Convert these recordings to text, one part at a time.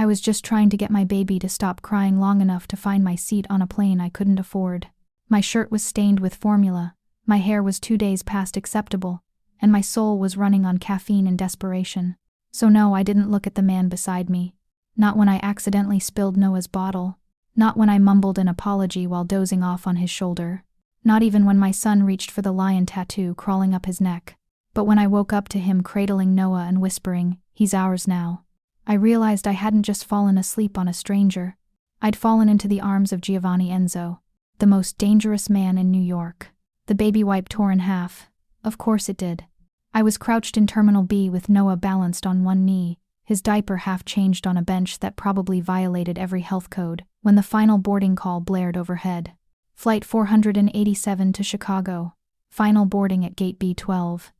I was just trying to get my baby to stop crying long enough to find my seat on a plane I couldn't afford. My shirt was stained with formula, my hair was 2 days past acceptable, and my soul was running on caffeine and desperation. So no, I didn't look at the man beside me. Not when I accidentally spilled Noah's bottle. Not when I mumbled an apology while dozing off on his shoulder. Not even when my son reached for the lion tattoo crawling up his neck. But when I woke up to him cradling Noah and whispering, "He's ours now," I realized I hadn't just fallen asleep on a stranger. I'd fallen into the arms of Giovanni Enzo, the most dangerous man in New York. The baby wipe tore in half. Of course it did. I was crouched in Terminal B with Noah balanced on one knee, his diaper half changed on a bench that probably violated every health code, when the final boarding call blared overhead. Flight 487 to Chicago. Final boarding at gate B12.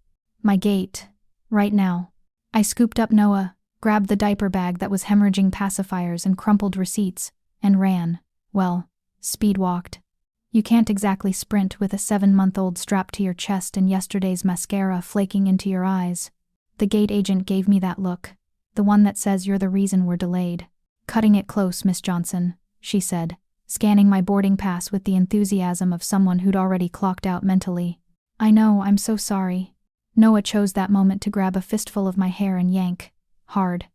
My gate. Right now. I scooped up Noah, grabbed the diaper bag that was hemorrhaging pacifiers and crumpled receipts, and ran. Well, speed walked. You can't exactly sprint with a 7-month-old strapped to your chest and yesterday's mascara flaking into your eyes. The gate agent gave me that look, the one that says you're the reason we're delayed. "Cutting it close, Miss Johnson," she said, scanning my boarding pass with the enthusiasm of someone who'd already clocked out mentally. "I know, I'm so sorry." Noah chose that moment to grab a fistful of my hair and yank. Hard.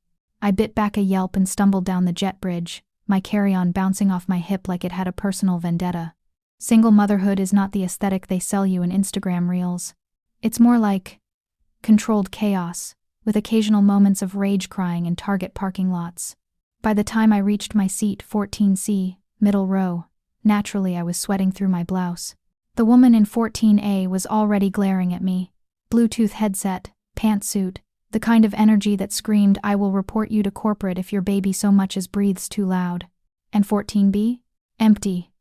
I bit back a yelp and stumbled down the jet bridge, my carry-on bouncing off my hip like it had a personal vendetta. Single motherhood is not the aesthetic they sell you in Instagram reels. It's more like controlled chaos, with occasional moments of rage crying in Target parking lots. By the time I reached my seat, 14C, middle row, naturally I was sweating through my blouse. The woman in 14A was already glaring at me. Bluetooth headset, pantsuit, the kind of energy that screamed, "I will report you to corporate if your baby so much as breathes too loud." And 14B? Empty.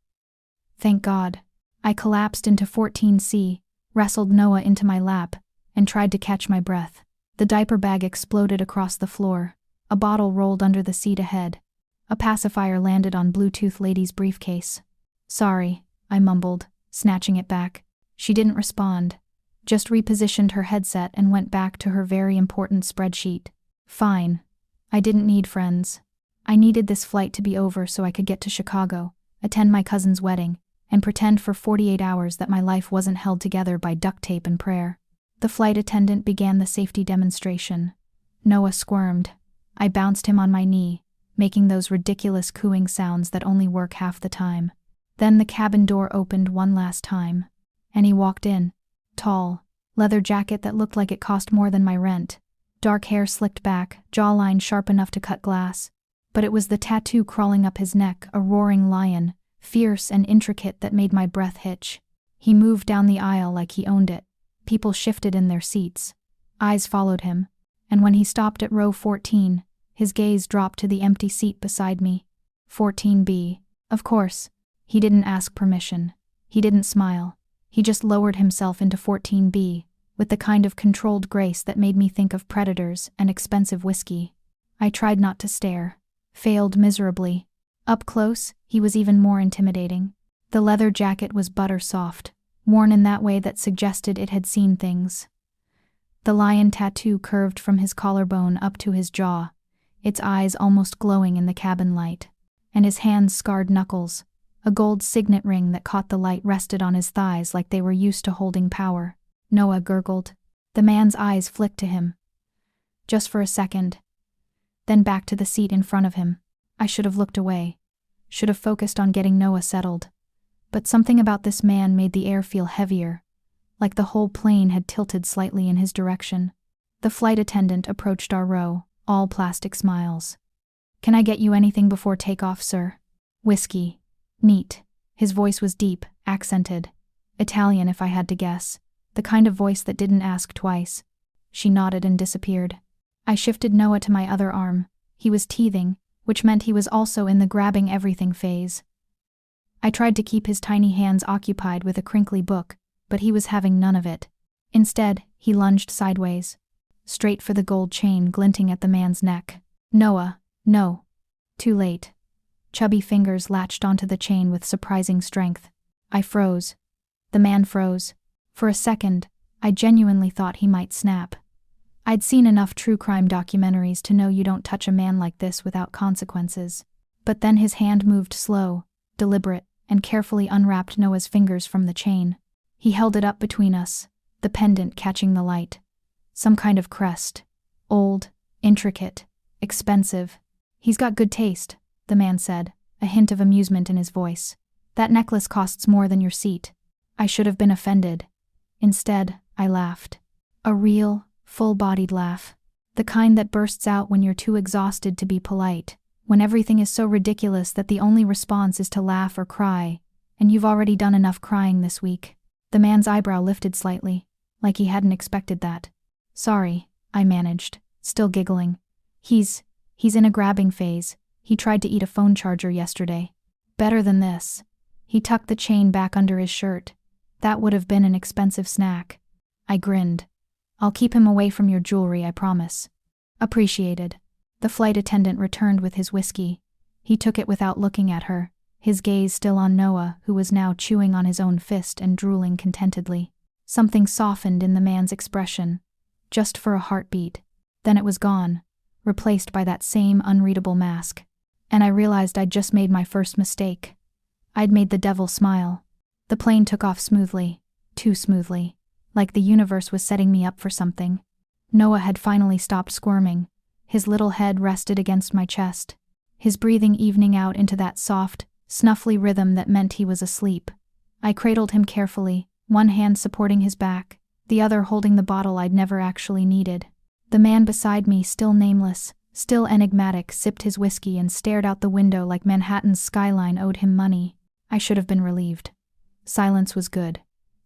Thank God. I collapsed into 14C, wrestled Noah into my lap, and tried to catch my breath. The diaper bag exploded across the floor. A bottle rolled under the seat ahead. A pacifier landed on Bluetooth lady's briefcase. "Sorry," I mumbled, snatching it back. She didn't respond, just repositioned her headset and went back to her very important spreadsheet. Fine. I didn't need friends. I needed this flight to be over so I could get to Chicago, attend my cousin's wedding, and pretend for 48 hours that my life wasn't held together by duct tape and prayer. The flight attendant began the safety demonstration. Noah squirmed. I bounced him on my knee, making those ridiculous cooing sounds that only work half the time. Then the cabin door opened one last time, and he walked in. Tall, leather jacket that looked like it cost more than my rent. Dark hair slicked back, jawline sharp enough to cut glass. But it was the tattoo crawling up his neck, a roaring lion, fierce and intricate, that made my breath hitch. He moved down the aisle like he owned it. People shifted in their seats. Eyes followed him, and when he stopped at row 14, his gaze dropped to the empty seat beside me. 14B. Of course. He didn't ask permission. He didn't smile. He just lowered himself into 14B, with the kind of controlled grace that made me think of predators and expensive whiskey. I tried not to stare. Failed miserably. Up close, he was even more intimidating. The leather jacket was butter soft, worn in that way that suggested it had seen things. The lion tattoo curved from his collarbone up to his jaw, its eyes almost glowing in the cabin light, and his hands scarred knuckles. A gold signet ring that caught the light rested on his thighs like they were used to holding power. Noah gurgled. The man's eyes flicked to him. Just for a second. Then back to the seat in front of him. I should have looked away. Should have focused on getting Noah settled. But something about this man made the air feel heavier, like the whole plane had tilted slightly in his direction. The flight attendant approached our row, all plastic smiles. "Can I get you anything before takeoff, sir?" "Whiskey." "Neat." His voice was deep, accented. Italian, if I had to guess. The kind of voice that didn't ask twice. She nodded and disappeared. I shifted Noah to my other arm. He was teething, which meant he was also in the grabbing everything phase. I tried to keep his tiny hands occupied with a crinkly book, but he was having none of it. Instead, he lunged sideways, straight for the gold chain glinting at the man's neck. "Noah, no." Too late. Chubby fingers latched onto the chain with surprising strength. I froze. The man froze. For a second, I genuinely thought he might snap. I'd seen enough true crime documentaries to know you don't touch a man like this without consequences. But then his hand moved slow, deliberate, and carefully unwrapped Noah's fingers from the chain. He held it up between us, the pendant catching the light. Some kind of crest. Old, intricate, expensive. He's got good taste, the man said, a hint of amusement in his voice. That necklace costs more than your seat. I should have been offended. Instead, I laughed. A real, full-bodied laugh. The kind that bursts out when you're too exhausted to be polite, when everything is so ridiculous that the only response is to laugh or cry, and you've already done enough crying this week. The man's eyebrow lifted slightly, like he hadn't expected that. Sorry, I managed, still giggling. He's in a grabbing phase. He tried to eat a phone charger yesterday. Better than this. He tucked the chain back under his shirt. That would have been an expensive snack. I grinned. I'll keep him away from your jewelry, I promise. Appreciated. The flight attendant returned with his whiskey. He took it without looking at her, his gaze still on Noah, who was now chewing on his own fist and drooling contentedly. Something softened in the man's expression, just for a heartbeat. Then it was gone, replaced by that same unreadable mask. And I realized I'd just made my first mistake. I'd made the devil smile. The plane took off smoothly, too smoothly, like the universe was setting me up for something. Noah had finally stopped squirming. His little head rested against my chest, his breathing evening out into that soft, snuffly rhythm that meant he was asleep. I cradled him carefully, one hand supporting his back, the other holding the bottle I'd never actually needed. The man beside me, still nameless, still enigmatic, sipped his whiskey and stared out the window like Manhattan's skyline owed him money. I should have been relieved. Silence was good.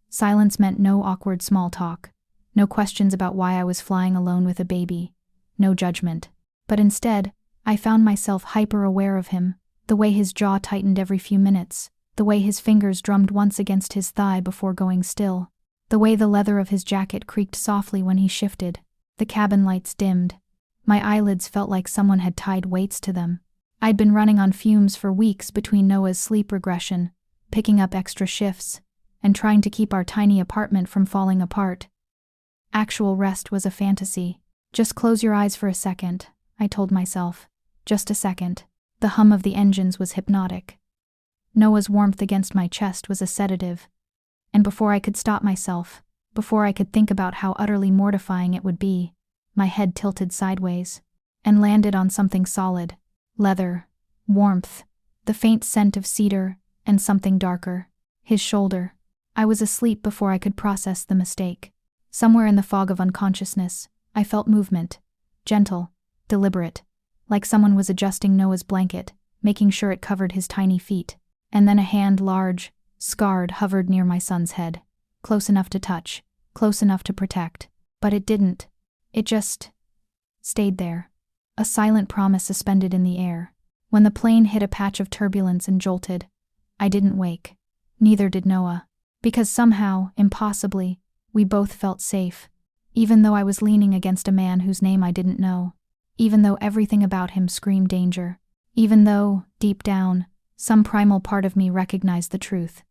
Silence meant no awkward small talk, no questions about why I was flying alone with a baby, no judgment. But instead, I found myself hyper-aware of him, the way his jaw tightened every few minutes, the way his fingers drummed once against his thigh before going still, the way the leather of his jacket creaked softly when he shifted. The cabin lights dimmed. My eyelids felt like someone had tied weights to them. I'd been running on fumes for weeks between Noah's sleep regression, picking up extra shifts, and trying to keep our tiny apartment from falling apart. Actual rest was a fantasy. Just close your eyes for a second, I told myself. Just a second. The hum of the engines was hypnotic. Noah's warmth against my chest was a sedative. And before I could stop myself, before I could think about how utterly mortifying it would be, my head tilted sideways and landed on something solid. Leather, warmth, the faint scent of cedar, and something darker. His shoulder. I was asleep before I could process the mistake. Somewhere in the fog of unconsciousness, I felt movement. Gentle, deliberate, like someone was adjusting Noah's blanket, making sure it covered his tiny feet. And then a hand, large, scarred, hovered near my son's head. Close enough to touch, close enough to protect. But it didn't. It just stayed there. A silent promise suspended in the air. When the plane hit a patch of turbulence and jolted, I didn't wake. Neither did Noah. Because somehow, impossibly, we both felt safe. Even though I was leaning against a man whose name I didn't know. Even though everything about him screamed danger. Even though, deep down, some primal part of me recognized the truth.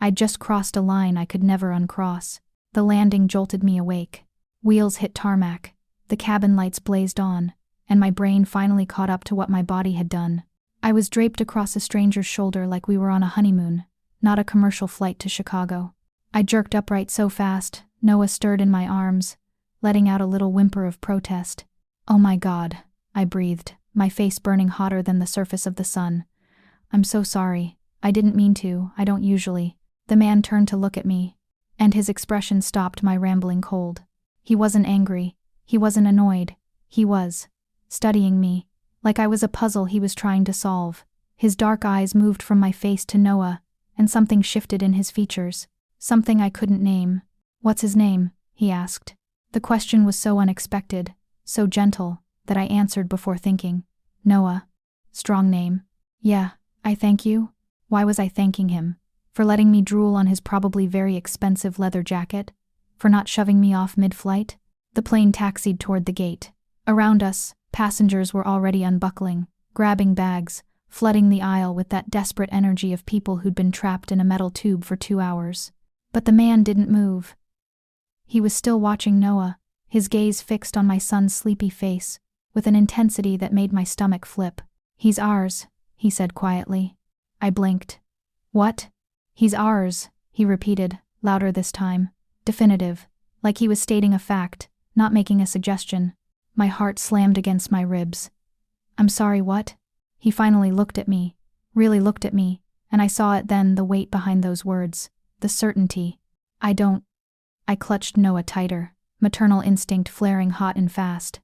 I'd just crossed a line I could never uncross. The landing jolted me awake. Wheels hit tarmac. The cabin lights blazed on, and my brain finally caught up to what my body had done. I was draped across a stranger's shoulder like we were on a honeymoon, not a commercial flight to Chicago. I jerked upright so fast, Noah stirred in my arms, letting out a little whimper of protest. "Oh my God," I breathed, my face burning hotter than the surface of the sun. "I'm so sorry. I didn't mean to, I don't usually." The man turned to look at me, and his expression stopped my rambling cold. He wasn't angry. He wasn't annoyed. He was studying me, like I was a puzzle he was trying to solve. His dark eyes moved from my face to Noah, and something shifted in his features. Something I couldn't name. "What's his name?" he asked. The question was so unexpected, so gentle, that I answered before thinking. "Noah." "Strong name." "Yeah, I thank you." Why was I thanking him? For letting me drool on his probably very expensive leather jacket? For not shoving me off mid-flight? The plane taxied toward the gate. Around us, passengers were already unbuckling, grabbing bags, flooding the aisle with that desperate energy of people who'd been trapped in a metal tube for 2 hours. But the man didn't move. He was still watching Noah, his gaze fixed on my son's sleepy face, with an intensity that made my stomach flip. "He's ours," he said quietly. I blinked. "What?" "He's ours," he repeated, louder this time. Definitive, like he was stating a fact, not making a suggestion. My heart slammed against my ribs. "I'm sorry, what?" He finally looked at me, really looked at me, and I saw it then, the weight behind those words, the certainty. I clutched Noah tighter, maternal instinct flaring hot and fast.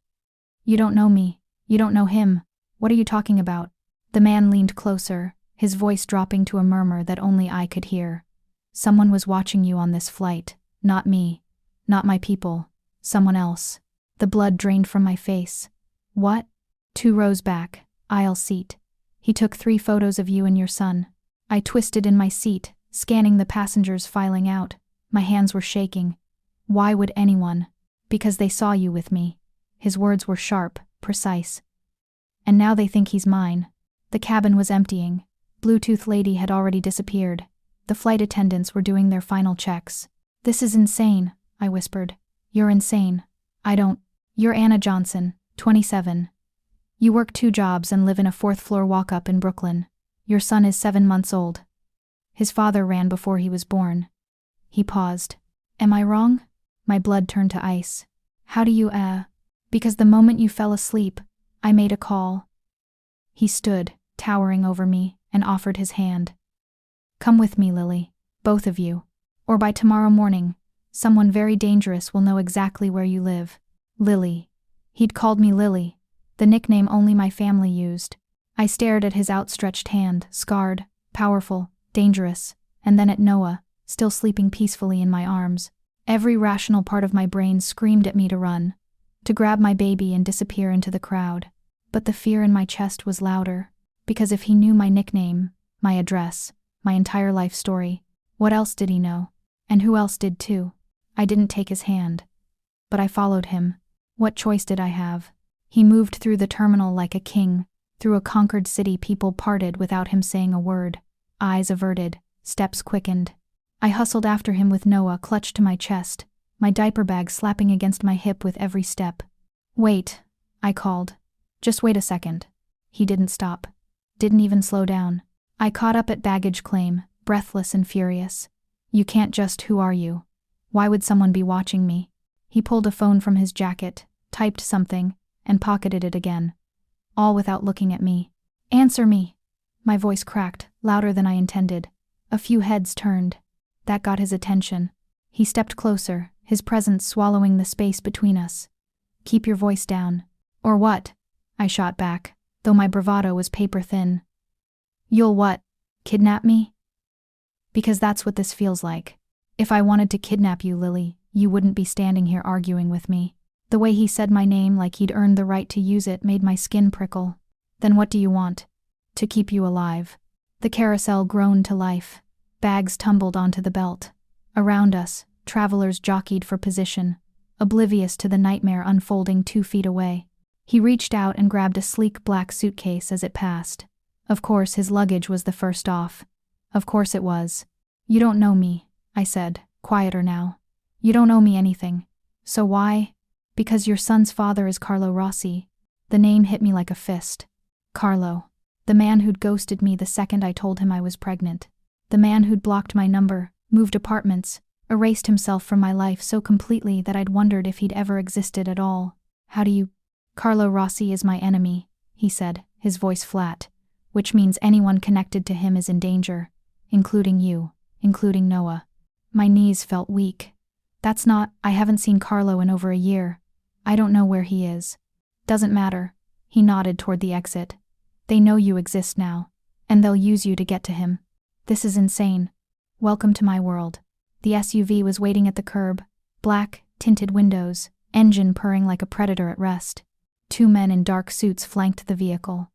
"You don't know me. You don't know him. What are you talking about?" The man leaned closer, his voice dropping to a murmur that only I could hear. "Someone was watching you on this flight, not me, not my people, someone else." The blood drained from my face. "What?" "2 rows back, aisle seat. He took 3 photos of you and your son." I twisted in my seat, scanning the passengers filing out. My hands were shaking. "Why would anyone?" "Because they saw you with me." His words were sharp, precise. "And now they think he's mine." The cabin was emptying. Bluetooth lady had already disappeared. The flight attendants were doing their final checks. "This is insane," I whispered. "You're insane. You're Anna Johnson, 27. You work 2 jobs and live in a 4th-floor walk-up in Brooklyn. Your son is 7 months old. His father ran before he was born." He paused. "Am I wrong?" My blood turned to ice. "How do you, Because the moment you fell asleep, I made a call." He stood, towering over me, and offered his hand. "Come with me, Lily. Both of you. Or by tomorrow morning, someone very dangerous will know exactly where you live." Lily. He'd called me Lily, the nickname only my family used. I stared at his outstretched hand, scarred, powerful, dangerous, and then at Noah, still sleeping peacefully in my arms. Every rational part of my brain screamed at me to run, to grab my baby and disappear into the crowd. But the fear in my chest was louder, because if he knew my nickname, my address, my entire life story, what else did he know? And who else did too? I didn't take his hand. But I followed him. What choice did I have? He moved through the terminal like a king. Through a conquered city, people parted without him saying a word. Eyes averted, steps quickened. I hustled after him with Noah clutched to my chest, my diaper bag slapping against my hip with every step. "Wait," I called. "Just wait a second." He didn't stop. Didn't even slow down. I caught up at baggage claim, breathless and furious. "You can't just, who are you? Why would someone be watching me?" He pulled a phone from his jacket, typed something, and pocketed it again. All without looking at me. "Answer me!" My voice cracked, louder than I intended. A few heads turned. That got his attention. He stepped closer, his presence swallowing the space between us. "Keep your voice down." "Or what?" I shot back, though my bravado was paper thin. "You'll what? Kidnap me?" "Because that's what this feels like. If I wanted to kidnap you, Lily, you wouldn't be standing here arguing with me." The way he said my name like he'd earned the right to use it made my skin prickle. "Then what do you want?" "To keep you alive." The carousel groaned to life. Bags tumbled onto the belt. Around us, travelers jockeyed for position, oblivious to the nightmare unfolding 2 feet away. He reached out and grabbed a sleek black suitcase as it passed. Of course, his luggage was the first off. Of course it was. "You don't know me," I said, quieter now. "You don't owe me anything. So why?" "Because your son's father is Carlo Rossi." The name hit me like a fist. Carlo. The man who'd ghosted me the second I told him I was pregnant. The man who'd blocked my number, moved apartments, erased himself from my life so completely that I'd wondered if he'd ever existed at all. "How do you—" "Carlo Rossi is my enemy," he said, his voice flat, "which means anyone connected to him is in danger, including you, including Noah." My knees felt weak. I haven't seen Carlo in over a year. I don't know where he is." "Doesn't matter." He nodded toward the exit. "They know you exist now, and they'll use you to get to him. This is insane. Welcome to my world." The SUV was waiting at the curb, black, tinted windows, engine purring like a predator at rest. 2 men in dark suits flanked the vehicle.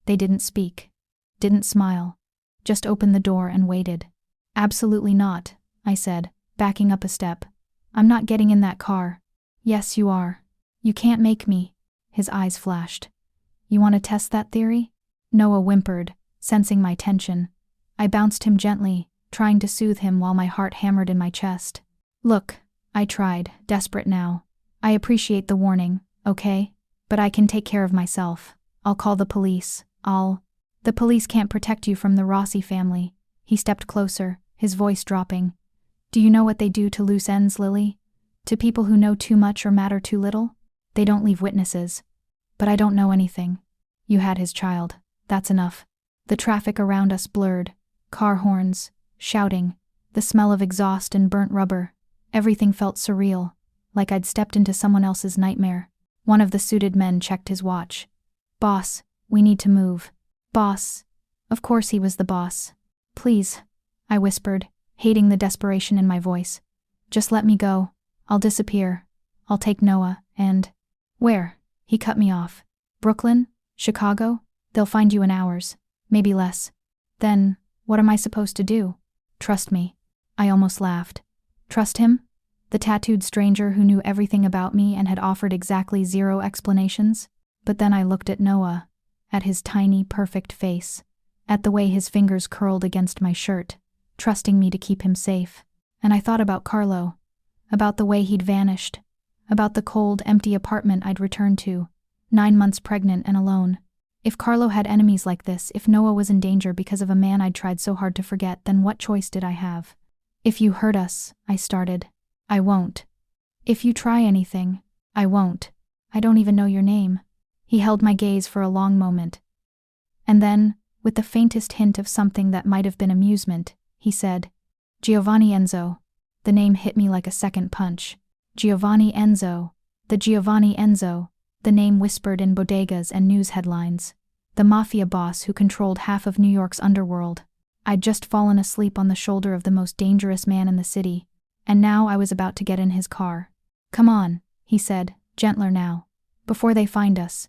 They didn't speak, didn't smile, just opened the door and waited. "Absolutely not," I said, backing up a step. "I'm not getting in that car." "Yes, you are. You can't make me." His eyes flashed. "You want to test that theory?" Noah whimpered, sensing my tension. I bounced him gently, trying to soothe him while my heart hammered in my chest. "Look," I tried, desperate now. I appreciate the warning, okay? But I can take care of myself. I'll call the police. The police can't protect you from the Rossi family." He stepped closer, his voice dropping. "Do you know what they do to loose ends, Lily? To people who know too much or matter too little? They don't leave witnesses. But I don't know anything. You had his child. That's enough." The traffic around us blurred. Car horns, shouting, the smell of exhaust and burnt rubber. Everything felt surreal, like I'd stepped into someone else's nightmare. One of the suited men checked his watch. "Boss, we need to move." "Boss?" Of course he was the boss. "Please," I whispered, hating the desperation in my voice. "Just let me go. I'll disappear. I'll take Noah, and—" "Where?" He cut me off. "Brooklyn? Chicago? They'll find you in hours. Maybe less." "Then, what am I supposed to do?" "Trust me." I almost laughed. Trust him? The tattooed stranger who knew everything about me and had offered exactly 0 explanations? But then I looked at Noah, at his tiny, perfect face, at the way his fingers curled against my shirt, trusting me to keep him safe. And I thought about Carlo, about the way he'd vanished, about the cold, empty apartment I'd returned to, 9 months pregnant and alone. If Carlo had enemies like this, if Noah was in danger because of a man I'd tried so hard to forget, then what choice did I have? "If you hurt us," I started. "I won't." "If you try anything," "I won't. I don't even know your name." He held my gaze for a long moment. And then, with the faintest hint of something that might have been amusement, he said, "Giovanni Enzo." The name hit me like a second punch. Giovanni Enzo. The Giovanni Enzo. The name whispered in bodegas and news headlines. The Mafia boss who controlled half of New York's underworld. I'd just fallen asleep on the shoulder of the most dangerous man in the city, and now I was about to get in his car. "Come on," he said, gentler now, "before they find us."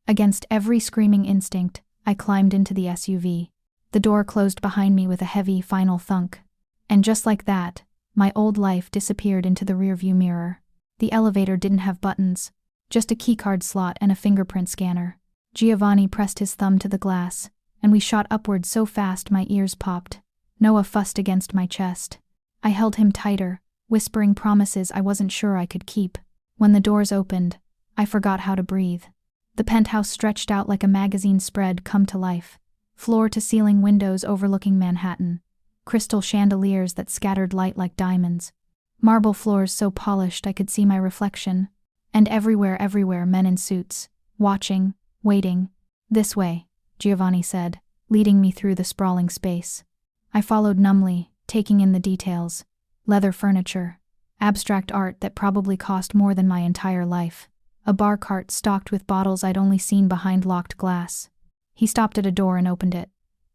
Against every screaming instinct, I climbed into the SUV. The door closed behind me with a heavy, final thunk. And just like that, my old life disappeared into the rearview mirror. The elevator didn't have buttons, just a keycard slot and a fingerprint scanner. Giovanni pressed his thumb to the glass, and we shot upward so fast my ears popped. Noah fussed against my chest. I held him tighter, whispering promises I wasn't sure I could keep. When the doors opened, I forgot how to breathe. The penthouse stretched out like a magazine spread come to life. Floor-to-ceiling windows overlooking Manhattan. Crystal chandeliers that scattered light like diamonds. Marble floors so polished I could see my reflection. And everywhere, men in suits. Watching, waiting. "This way," Giovanni said, leading me through the sprawling space. I followed numbly, taking in the details. Leather furniture. Abstract art that probably cost more than my entire life. A bar cart stocked with bottles I'd only seen behind locked glass. He stopped at a door and opened it.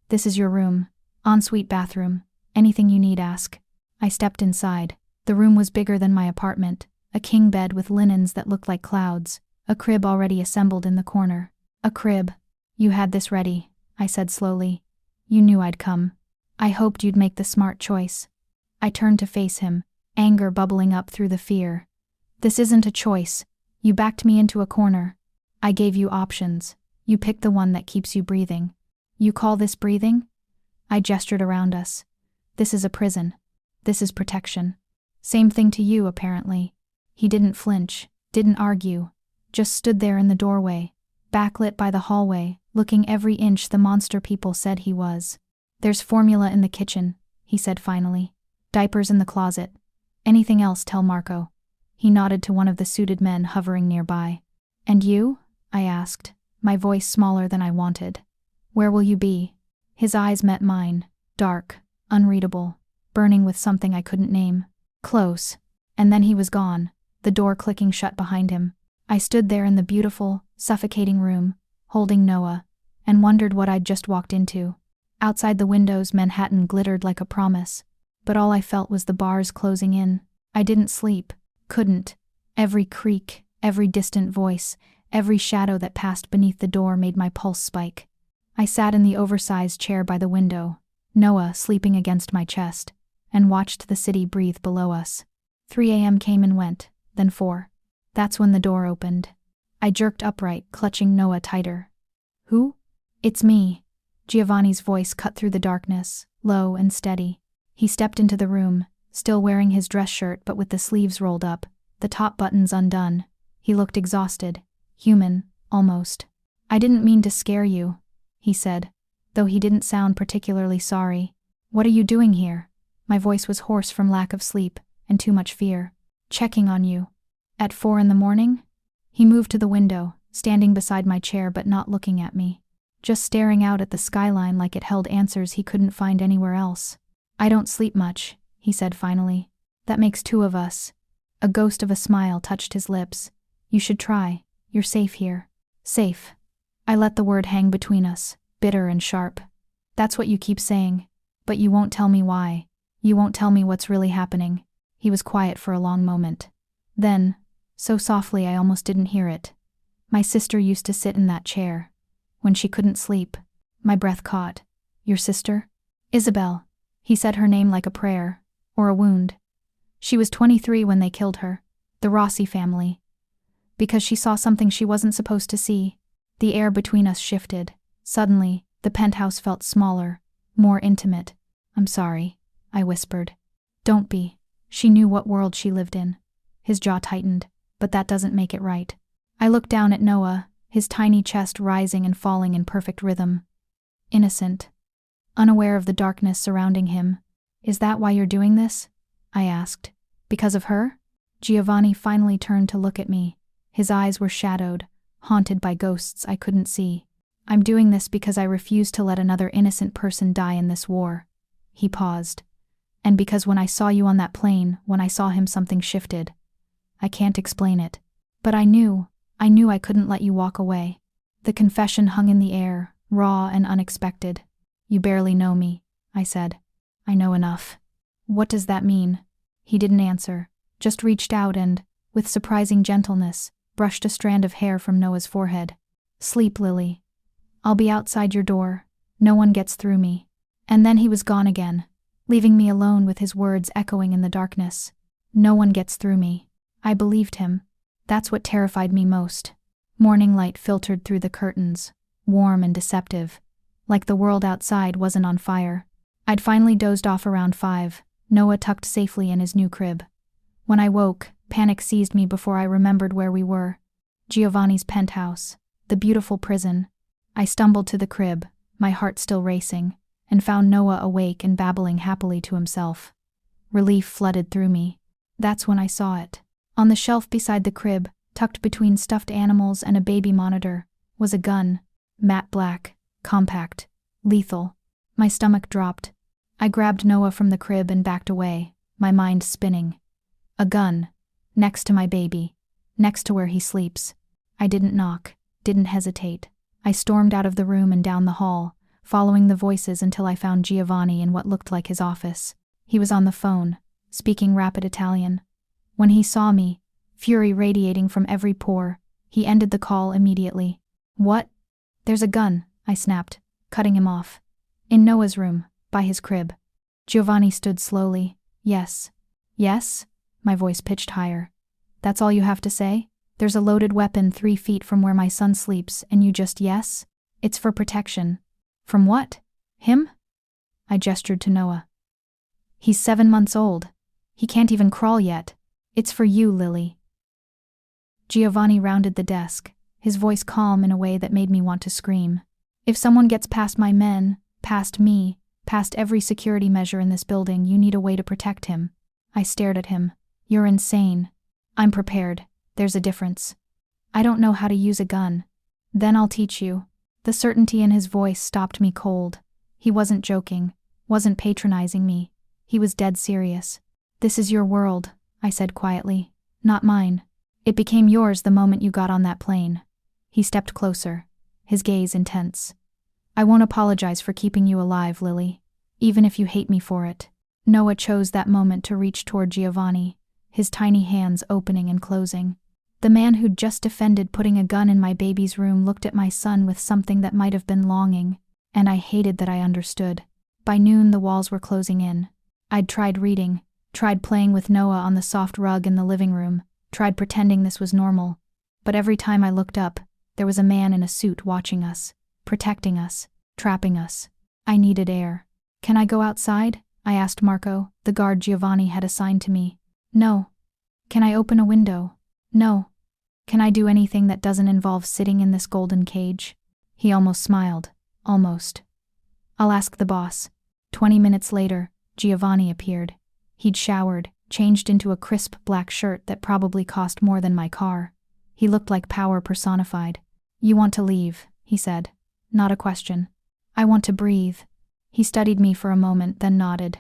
"This is your room. Ensuite bathroom. Anything you need, ask." I stepped inside. The room was bigger than my apartment. A king bed with linens that looked like clouds. A crib already assembled in the corner. "A crib. You had this ready," I said slowly. "You knew I'd come. I hoped you'd make the smart choice." I turned to face him, anger bubbling up through the fear. "This isn't a choice. You backed me into a corner. I gave you options. You picked the one that keeps you breathing. You call this breathing?" I gestured around us. "This is a prison. This is protection. Same thing to you, apparently." He didn't flinch, didn't argue, just stood there in the doorway, backlit by the hallway, looking every inch the monster people said he was. "There's formula in the kitchen," he said finally. "Diapers in the closet. Anything else, tell Marco." He nodded to one of the suited men hovering nearby. "And you?" I asked, my voice smaller than I wanted. "Where will you be?" His eyes met mine, dark, unreadable, burning with something I couldn't name. "Close." And then he was gone, the door clicking shut behind him. I stood there in the beautiful, suffocating room, holding Noah, and wondered what I'd just walked into. Outside the windows, Manhattan glittered like a promise, but all I felt was the bars closing in. I didn't sleep, couldn't. Every creak, every distant voice, every shadow that passed beneath the door made my pulse spike. I sat in the oversized chair by the window, Noah sleeping against my chest, and watched the city breathe below us. 3 a.m. came and went, then 4. That's when the door opened. I jerked upright, clutching Noah tighter. "Who?" "It's me." Giovanni's voice cut through the darkness, low and steady. He stepped into the room, still wearing his dress shirt but with the sleeves rolled up, the top buttons undone. He looked exhausted, human, almost. "I didn't mean to scare you," he said, though he didn't sound particularly sorry. "What are you doing here?" My voice was hoarse from lack of sleep and too much fear. "Checking on you." "At 4 in the morning?" He moved to the window, standing beside my chair but not looking at me. Just staring out at the skyline like it held answers he couldn't find anywhere else. "I don't sleep much," he said finally. "That makes 2 of us." A ghost of a smile touched his lips. "You should try. You're safe here." "Safe." I let the word hang between us, bitter and sharp. "That's what you keep saying. But you won't tell me why. You won't tell me what's really happening." He was quiet for a long moment. Then, so softly I almost didn't hear it, "My sister used to sit in that chair. When she couldn't sleep." My breath caught. "Your sister?" "Isabel." He said her name like a prayer, or a wound. "She was 23 when they killed her. The Rossi family. Because she saw something she wasn't supposed to see." The air between us shifted. Suddenly, the penthouse felt smaller, more intimate. "I'm sorry," I whispered. "Don't be." She knew what world she lived in. His jaw tightened, but that doesn't make it right. I looked down at Noah, his tiny chest rising and falling in perfect rhythm. Innocent. Unaware of the darkness surrounding him. "Is that why you're doing this?" I asked. "Because of her?" Giovanni finally turned to look at me. His eyes were shadowed, haunted by ghosts I couldn't see. "I'm doing this because I refuse to let another innocent person die in this war." He paused. "And because when I saw you on that plane, when I saw him, something shifted. I can't explain it. But I knew I couldn't let you walk away." The confession hung in the air, raw and unexpected. "You barely know me," I said. "I know enough." "What does that mean?" He didn't answer, just reached out and, with surprising gentleness, brushed a strand of hair from Noah's forehead. "Sleep, Lily. I'll be outside your door. No one gets through me." And then he was gone again, leaving me alone with his words echoing in the darkness. "No one gets through me." I believed him. That's what terrified me most. Morning light filtered through the curtains, warm and deceptive, like the world outside wasn't on fire. I'd finally dozed off around 5, Noah tucked safely in his new crib. When I woke, panic seized me before I remembered where we were. Giovanni's penthouse, the beautiful prison. I stumbled to the crib, my heart still racing, and found Noah awake and babbling happily to himself. Relief flooded through me. That's when I saw it. On the shelf beside the crib, tucked between stuffed animals and a baby monitor, was a gun. Matte black, compact, lethal. My stomach dropped. I grabbed Noah from the crib and backed away, my mind spinning. A gun. Next to my baby. Next to where he sleeps. I didn't knock, didn't hesitate. I stormed out of the room and down the hall, following the voices until I found Giovanni in what looked like his office. He was on the phone, speaking rapid Italian. When he saw me, fury radiating from every pore, he ended the call immediately. "What?" "There's a gun," I snapped, cutting him off. "In Noah's room, by his crib." Giovanni stood slowly. "Yes." "Yes?" My voice pitched higher. "That's all you have to say? There's a loaded weapon 3 feet from where my son sleeps, and you just yes? It's for protection." "From what? Him?" I gestured to Noah. "He's 7 months old. He can't even crawl yet. It's for you, Lily." Giovanni rounded the desk, his voice calm in a way that made me want to scream. "If someone gets past my men, past me, past every security measure in this building, you need a way to protect him." I stared at him. "You're insane." "I'm prepared. There's a difference. I don't know how to use a gun." "Then I'll teach you." The certainty in his voice stopped me cold. He wasn't joking, wasn't patronizing me. He was dead serious. "This is your world," I said quietly. "Not mine. It became yours the moment you got on that plane." He stepped closer, his gaze intense. "I won't apologize for keeping you alive, Lily, even if you hate me for it." Noah chose that moment to reach toward Giovanni, his tiny hands opening and closing. The man who'd just defended putting a gun in my baby's room looked at my son with something that might have been longing, and I hated that I understood. By noon the walls were closing in. I'd tried reading, tried playing with Noah on the soft rug in the living room, tried pretending this was normal. But every time I looked up, there was a man in a suit watching us, protecting us, trapping us. I needed air. "Can I go outside?" I asked Marco, the guard Giovanni had assigned to me. "No." Can I open a window? No. Can I do anything that doesn't involve sitting in this golden cage? He almost smiled. Almost. I'll ask the boss. 20 minutes later, Giovanni appeared. He'd showered, changed into a crisp black shirt that probably cost more than my car. He looked like power personified. You want to leave, he said. Not a question. I want to breathe. He studied me for a moment, then nodded.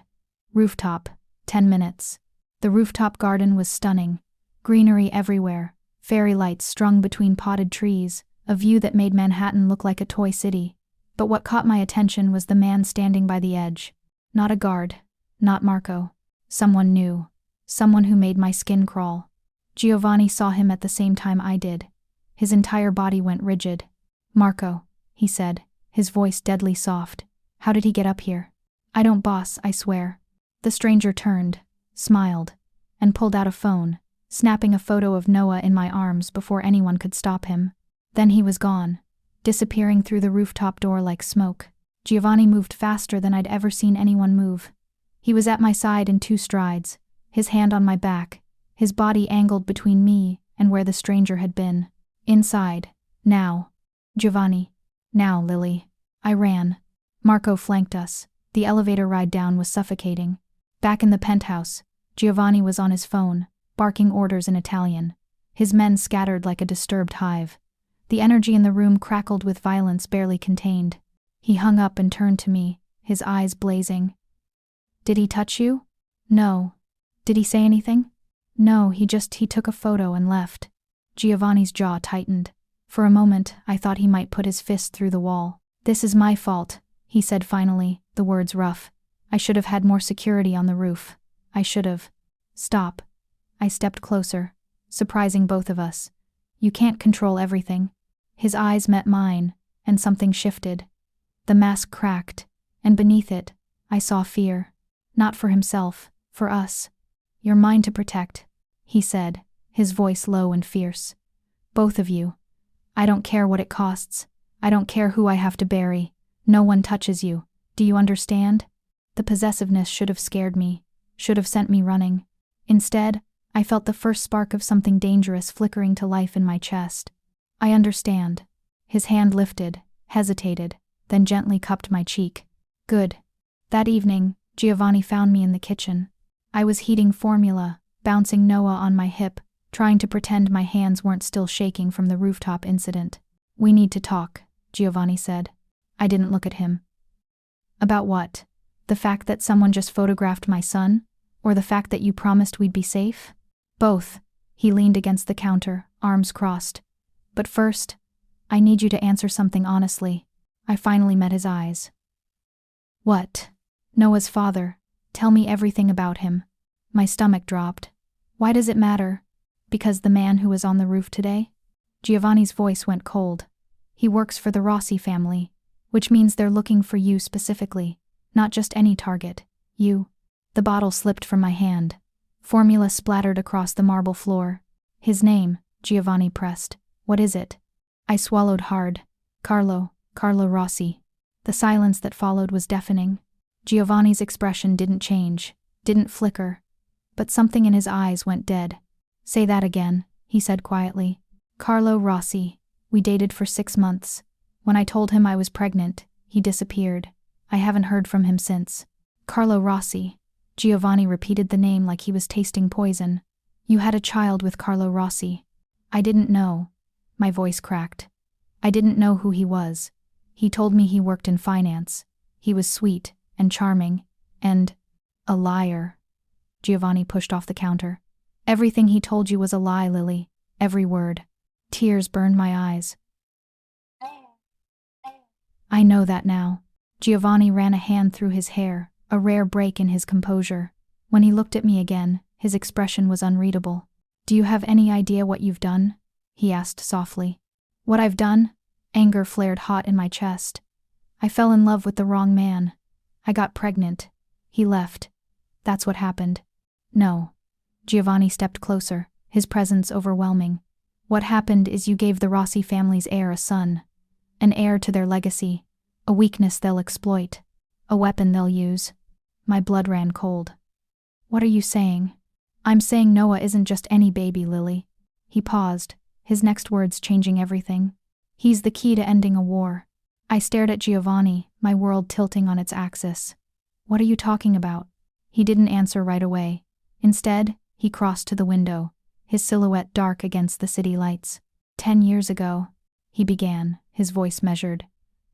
Rooftop. 10 minutes. The rooftop garden was stunning. Greenery everywhere, fairy lights strung between potted trees, a view that made Manhattan look like a toy city. But what caught my attention was the man standing by the edge. Not a guard. Not Marco. Someone new. Someone who made my skin crawl. Giovanni saw him at the same time I did. His entire body went rigid. Marco, he said, his voice deadly soft. How did he get up here? I don't, boss, I swear. The stranger turned, smiled, and pulled out a phone, snapping a photo of Noah in my arms before anyone could stop him. Then he was gone, disappearing through the rooftop door like smoke. Giovanni moved faster than I'd ever seen anyone move. He was at my side in 2 strides, his hand on my back, his body angled between me and where the stranger had been. Inside. Now. Giovanni. Now, Lily. I ran. Marco flanked us. The elevator ride down was suffocating. Back in the penthouse, Giovanni was on his phone, barking orders in Italian. His men scattered like a disturbed hive. The energy in the room crackled with violence barely contained. He hung up and turned to me, his eyes blazing. Did he touch you? No. Did he say anything? No, he took a photo and left. Giovanni's jaw tightened. For a moment, I thought he might put his fist through the wall. This is my fault, he said finally, the words rough. I should have had more security on the roof. I should have. Stop. I stepped closer, surprising both of us. You can't control everything. His eyes met mine, and something shifted. The mask cracked, and beneath it, I saw fear. Not for himself, for us. You're mine to protect, he said, his voice low and fierce. Both of you. I don't care what it costs. I don't care who I have to bury. No one touches you. Do you understand? The possessiveness should have scared me, should have sent me running. Instead, I felt the first spark of something dangerous flickering to life in my chest. I understand. His hand lifted, hesitated, then gently cupped my cheek. Good. That evening, Giovanni found me in the kitchen. I was heating formula, bouncing Noah on my hip, trying to pretend my hands weren't still shaking from the rooftop incident. We need to talk, Giovanni said. I didn't look at him. About what? The fact that someone just photographed my son? Or the fact that you promised we'd be safe? Both. He leaned against the counter, arms crossed. But first, I need you to answer something honestly. I finally met his eyes. What? Noah's father. Tell me everything about him. My stomach dropped. Why does it matter? Because the man who was on the roof today? Giovanni's voice went cold. He works for the Rossi family, which means they're looking for you specifically, not just any target. You. The bottle slipped from my hand. Formula splattered across the marble floor. His name, Giovanni pressed. What is it? I swallowed hard. Carlo Rossi. The silence that followed was deafening. Giovanni's expression didn't change, didn't flicker, but something in his eyes went dead. Say that again, he said quietly. Carlo Rossi. We dated for 6 months. When I told him I was pregnant, he disappeared. I haven't heard from him since. Carlo Rossi. Giovanni repeated the name like he was tasting poison. You had a child with Carlo Rossi. I didn't know. My voice cracked. I didn't know who he was. He told me he worked in finance. He was sweet and charming, and a liar. Giovanni pushed off the counter. Everything he told you was a lie, Lily. Every word. Tears burned my eyes. I know that now. Giovanni ran a hand through his hair, a rare break in his composure. When he looked at me again, his expression was unreadable. Do you have any idea what you've done? He asked softly. What I've done? Anger flared hot in my chest. I fell in love with the wrong man. I got pregnant. He left. That's what happened. No. Giovanni stepped closer, his presence overwhelming. What happened is you gave the Rossi family's heir a son. An heir to their legacy. A weakness they'll exploit. A weapon they'll use. My blood ran cold. What are you saying? I'm saying Noah isn't just any baby, Lily. He paused, his next words changing everything. He's the key to ending a war. I stared at Giovanni, my world tilting on its axis. What are you talking about? He didn't answer right away. Instead, he crossed to the window, his silhouette dark against the city lights. 10 years ago, he began, his voice measured.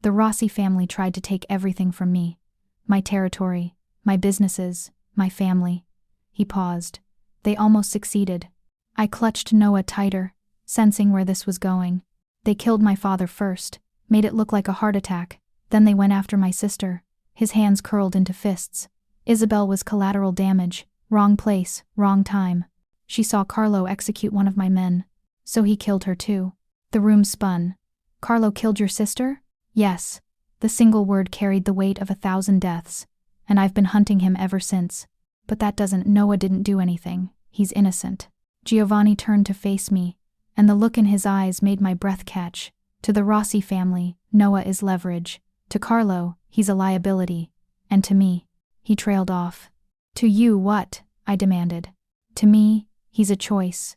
The Rossi family tried to take everything from me. My territory, my businesses, my family. He paused. They almost succeeded. I clutched Noah tighter, sensing where this was going. They killed my father first, made it look like a heart attack. Then they went after my sister. His hands curled into fists. Isabel was collateral damage. Wrong place, wrong time. She saw Carlo execute one of my men. So he killed her too. The room spun. Carlo killed your sister? Yes. The single word carried the weight of 1,000 deaths. And I've been hunting him ever since. But that doesn't— Noah didn't do anything. He's innocent. Giovanni turned to face me, and the look in his eyes made my breath catch. To the Rossi family, Noah is leverage. To Carlo, he's a liability. And to me, he trailed off. To you what? I demanded. To me, he's a choice.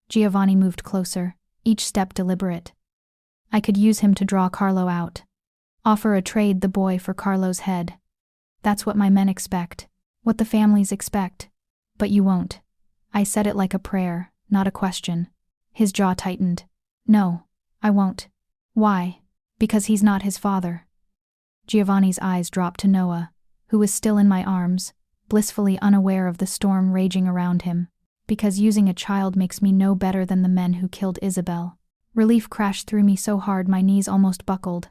Giovanni moved closer, each step deliberate. I could use him to draw Carlo out. Offer a trade the boy for Carlo's head. That's what my men expect. What the families expect. But you won't. I said it like a prayer, not a question. His jaw tightened. No, I won't. Why? Because he's not his father. Giovanni's eyes dropped to Noah, who was still in my arms, blissfully unaware of the storm raging around him. Because using a child makes me no better than the men who killed Isabel. Relief crashed through me so hard my knees almost buckled.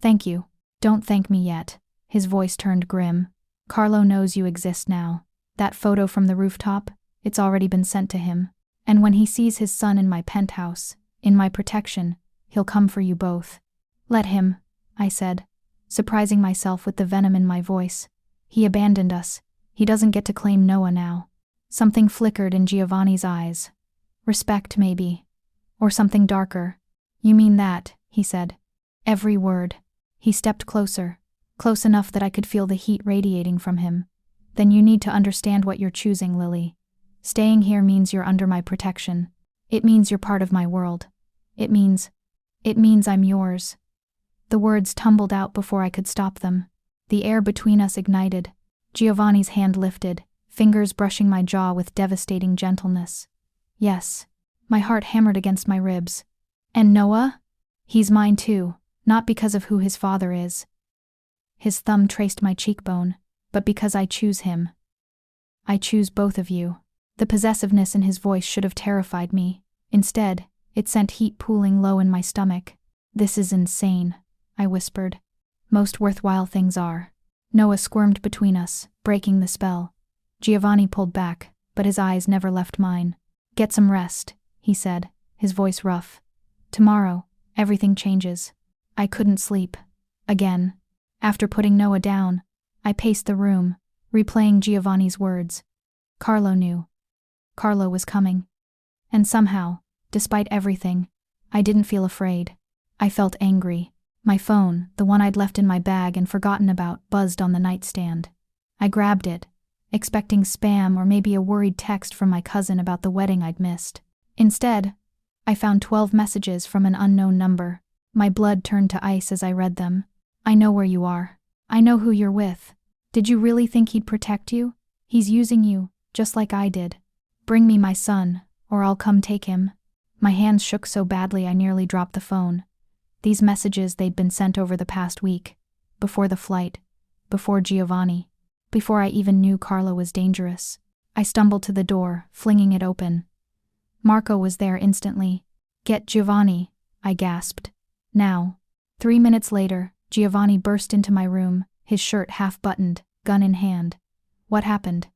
Thank you. Don't thank me yet. His voice turned grim. Carlo knows you exist now. That photo from the rooftop, it's already been sent to him. And when he sees his son in my penthouse, in my protection, he'll come for you both. Let him, I said, surprising myself with the venom in my voice. He abandoned us. He doesn't get to claim Noah now. Something flickered in Giovanni's eyes. Respect, maybe. Or something darker. You mean that, he said. Every word. He stepped closer, close enough that I could feel the heat radiating from him. Then you need to understand what you're choosing, Lily. Staying here means you're under my protection. It means you're part of my world. It means I'm yours. The words tumbled out before I could stop them. The air between us ignited. Giovanni's hand lifted, fingers brushing my jaw with devastating gentleness. Yes. My heart hammered against my ribs. And Noah? He's mine too, not because of who his father is. His thumb traced my cheekbone, but because I choose him. I choose both of you. The possessiveness in his voice should have terrified me. Instead, it sent heat pooling low in my stomach. This is insane, I whispered. Most worthwhile things are. Noah squirmed between us, breaking the spell. Giovanni pulled back, but his eyes never left mine. Get some rest, he said, his voice rough. Tomorrow, everything changes. I couldn't sleep. Again. After putting Noah down, I paced the room, replaying Giovanni's words. Carlo knew. Carlo was coming. And somehow, despite everything, I didn't feel afraid. I felt angry. My phone, the one I'd left in my bag and forgotten about, buzzed on the nightstand. I grabbed it, expecting spam or maybe a worried text from my cousin about the wedding I'd missed. Instead, I found 12 messages from an unknown number. My blood turned to ice as I read them. I know where you are. I know who you're with. Did you really think he'd protect you? He's using you, just like I did. Bring me my son, or I'll come take him. My hands shook so badly I nearly dropped the phone. These messages, they'd been sent over the past week. Before the flight. Before Giovanni. Before I even knew Carlo was dangerous. I stumbled to the door, flinging it open. Marco was there instantly. Get Giovanni, I gasped. Now. 3 minutes later, Giovanni burst into my room, his shirt half-buttoned, gun in hand. What happened?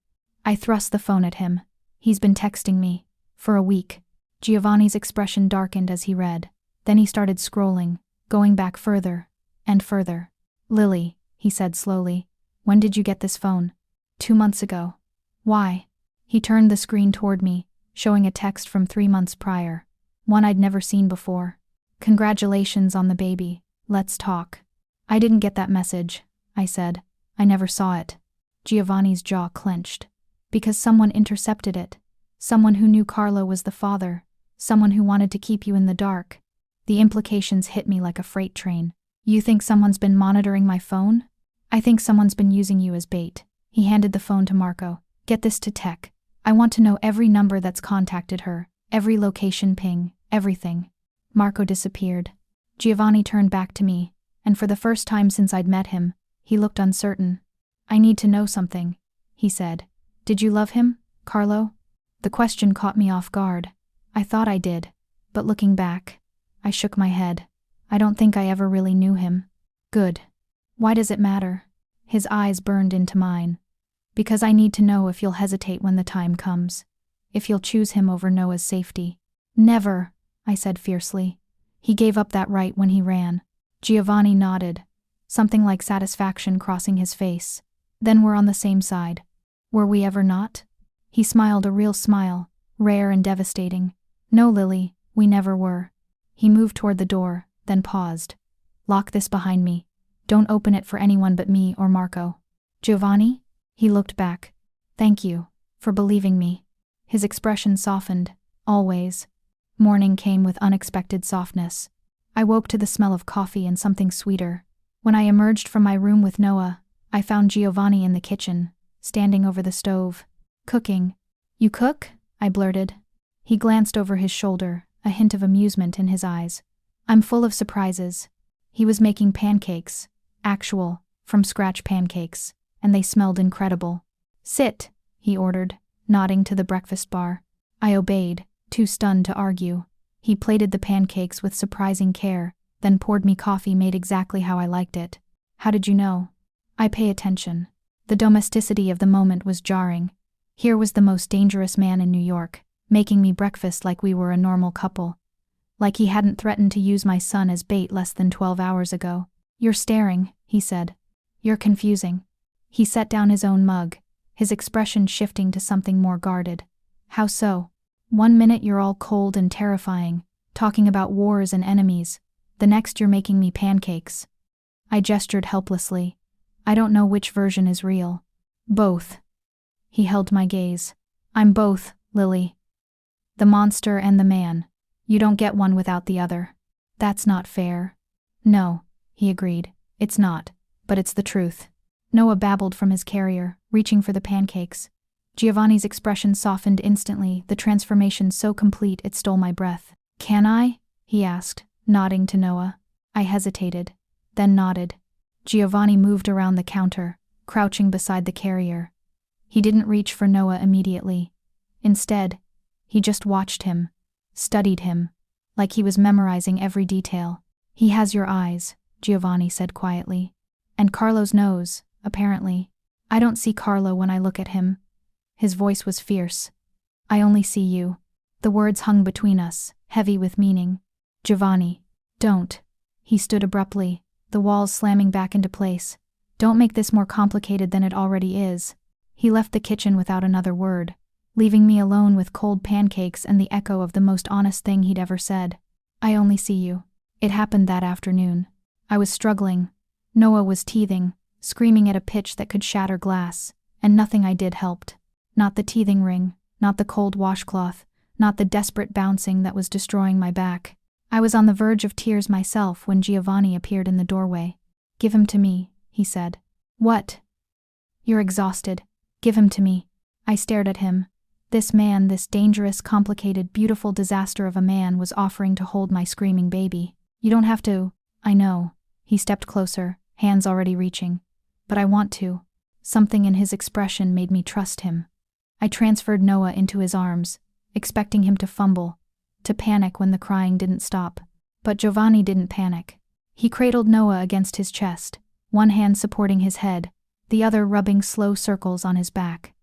I thrust the phone at him. He's been texting me. For a week. Giovanni's expression darkened as he read. Then he started scrolling, going back further, and further. Lily, he said slowly. When did you get this phone? 2 months ago. Why? He turned the screen toward me, showing a text from 3 months prior. One I'd never seen before. Congratulations on the baby. Let's talk. I didn't get that message, I said. I never saw it. Giovanni's jaw clenched. Because someone intercepted it. Someone who knew Carlo was the father. Someone who wanted to keep you in the dark. The implications hit me like a freight train. You think someone's been monitoring my phone? I think someone's been using you as bait. He handed the phone to Marco. Get this to Tech. I want to know every number that's contacted her, every location ping, everything. Marco disappeared. Giovanni turned back to me, and for the first time since I'd met him, he looked uncertain. I need to know something, he said. Did you love him, Carlo? The question caught me off guard. I thought I did, but looking back, I shook my head. I don't think I ever really knew him. Good. Why does it matter? His eyes burned into mine. Because I need to know if you'll hesitate when the time comes. If you'll choose him over Noah's safety. Never, I said fiercely. He gave up that right when he ran. Giovanni nodded, something like satisfaction crossing his face. Then we're on the same side. Were we ever not? He smiled a real smile, rare and devastating. No, Lily, we never were. He moved toward the door, then paused. Lock this behind me. Don't open it for anyone but me or Marco. Giovanni? He looked back. Thank you, for believing me. His expression softened, always. Morning came with unexpected softness. I woke to the smell of coffee and something sweeter. When I emerged from my room with Noah, I found Giovanni in the kitchen, standing over the stove, cooking. You cook? I blurted. He glanced over his shoulder, a hint of amusement in his eyes. I'm full of surprises. He was making pancakes, actual, from-scratch pancakes, and they smelled incredible. Sit, he ordered, nodding to the breakfast bar. I obeyed, too stunned to argue. He plated the pancakes with surprising care, then poured me coffee made exactly how I liked it. How did you know? I pay attention. The domesticity of the moment was jarring. Here was the most dangerous man in New York, making me breakfast like we were a normal couple. Like he hadn't threatened to use my son as bait less than 12 hours ago. You're staring, he said. You're confusing. He set down his own mug, his expression shifting to something more guarded. How so? 1 minute you're all cold and terrifying, talking about wars and enemies. The next you're making me pancakes. I gestured helplessly. I don't know which version is real. Both. He held my gaze. I'm both, Lily. The monster and the man. You don't get one without the other. That's not fair. No, he agreed. It's not, but it's the truth. Noah babbled from his carrier, reaching for the pancakes. Giovanni's expression softened instantly, the transformation so complete it stole my breath. Can I? He asked, nodding to Noah. I hesitated, then nodded. Giovanni moved around the counter, crouching beside the carrier. He didn't reach for Noah immediately. Instead, he just watched him, studied him, like he was memorizing every detail. He has your eyes, Giovanni said quietly. And Carlo's nose, apparently. I don't see Carlo when I look at him. His voice was fierce. I only see you. The words hung between us, heavy with meaning. Giovanni, don't. He stood abruptly, the walls slamming back into place. Don't make this more complicated than it already is. He left the kitchen without another word, leaving me alone with cold pancakes and the echo of the most honest thing he'd ever said. I only see you. It happened that afternoon. I was struggling. Noah was teething, screaming at a pitch that could shatter glass, and nothing I did helped. Not the teething ring, not the cold washcloth, not the desperate bouncing that was destroying my back. I was on the verge of tears myself when Giovanni appeared in the doorway. Give him to me, he said. What? You're exhausted. Give him to me. I stared at him. This man, this dangerous, complicated, beautiful disaster of a man was offering to hold my screaming baby. You don't have to. I know. He stepped closer, hands already reaching. But I want to. Something in his expression made me trust him. I transferred Noah into his arms, expecting him to fumble, to panic when the crying didn't stop. But Giovanni didn't panic. He cradled Noah against his chest, one hand supporting his head, the other rubbing slow circles on his back.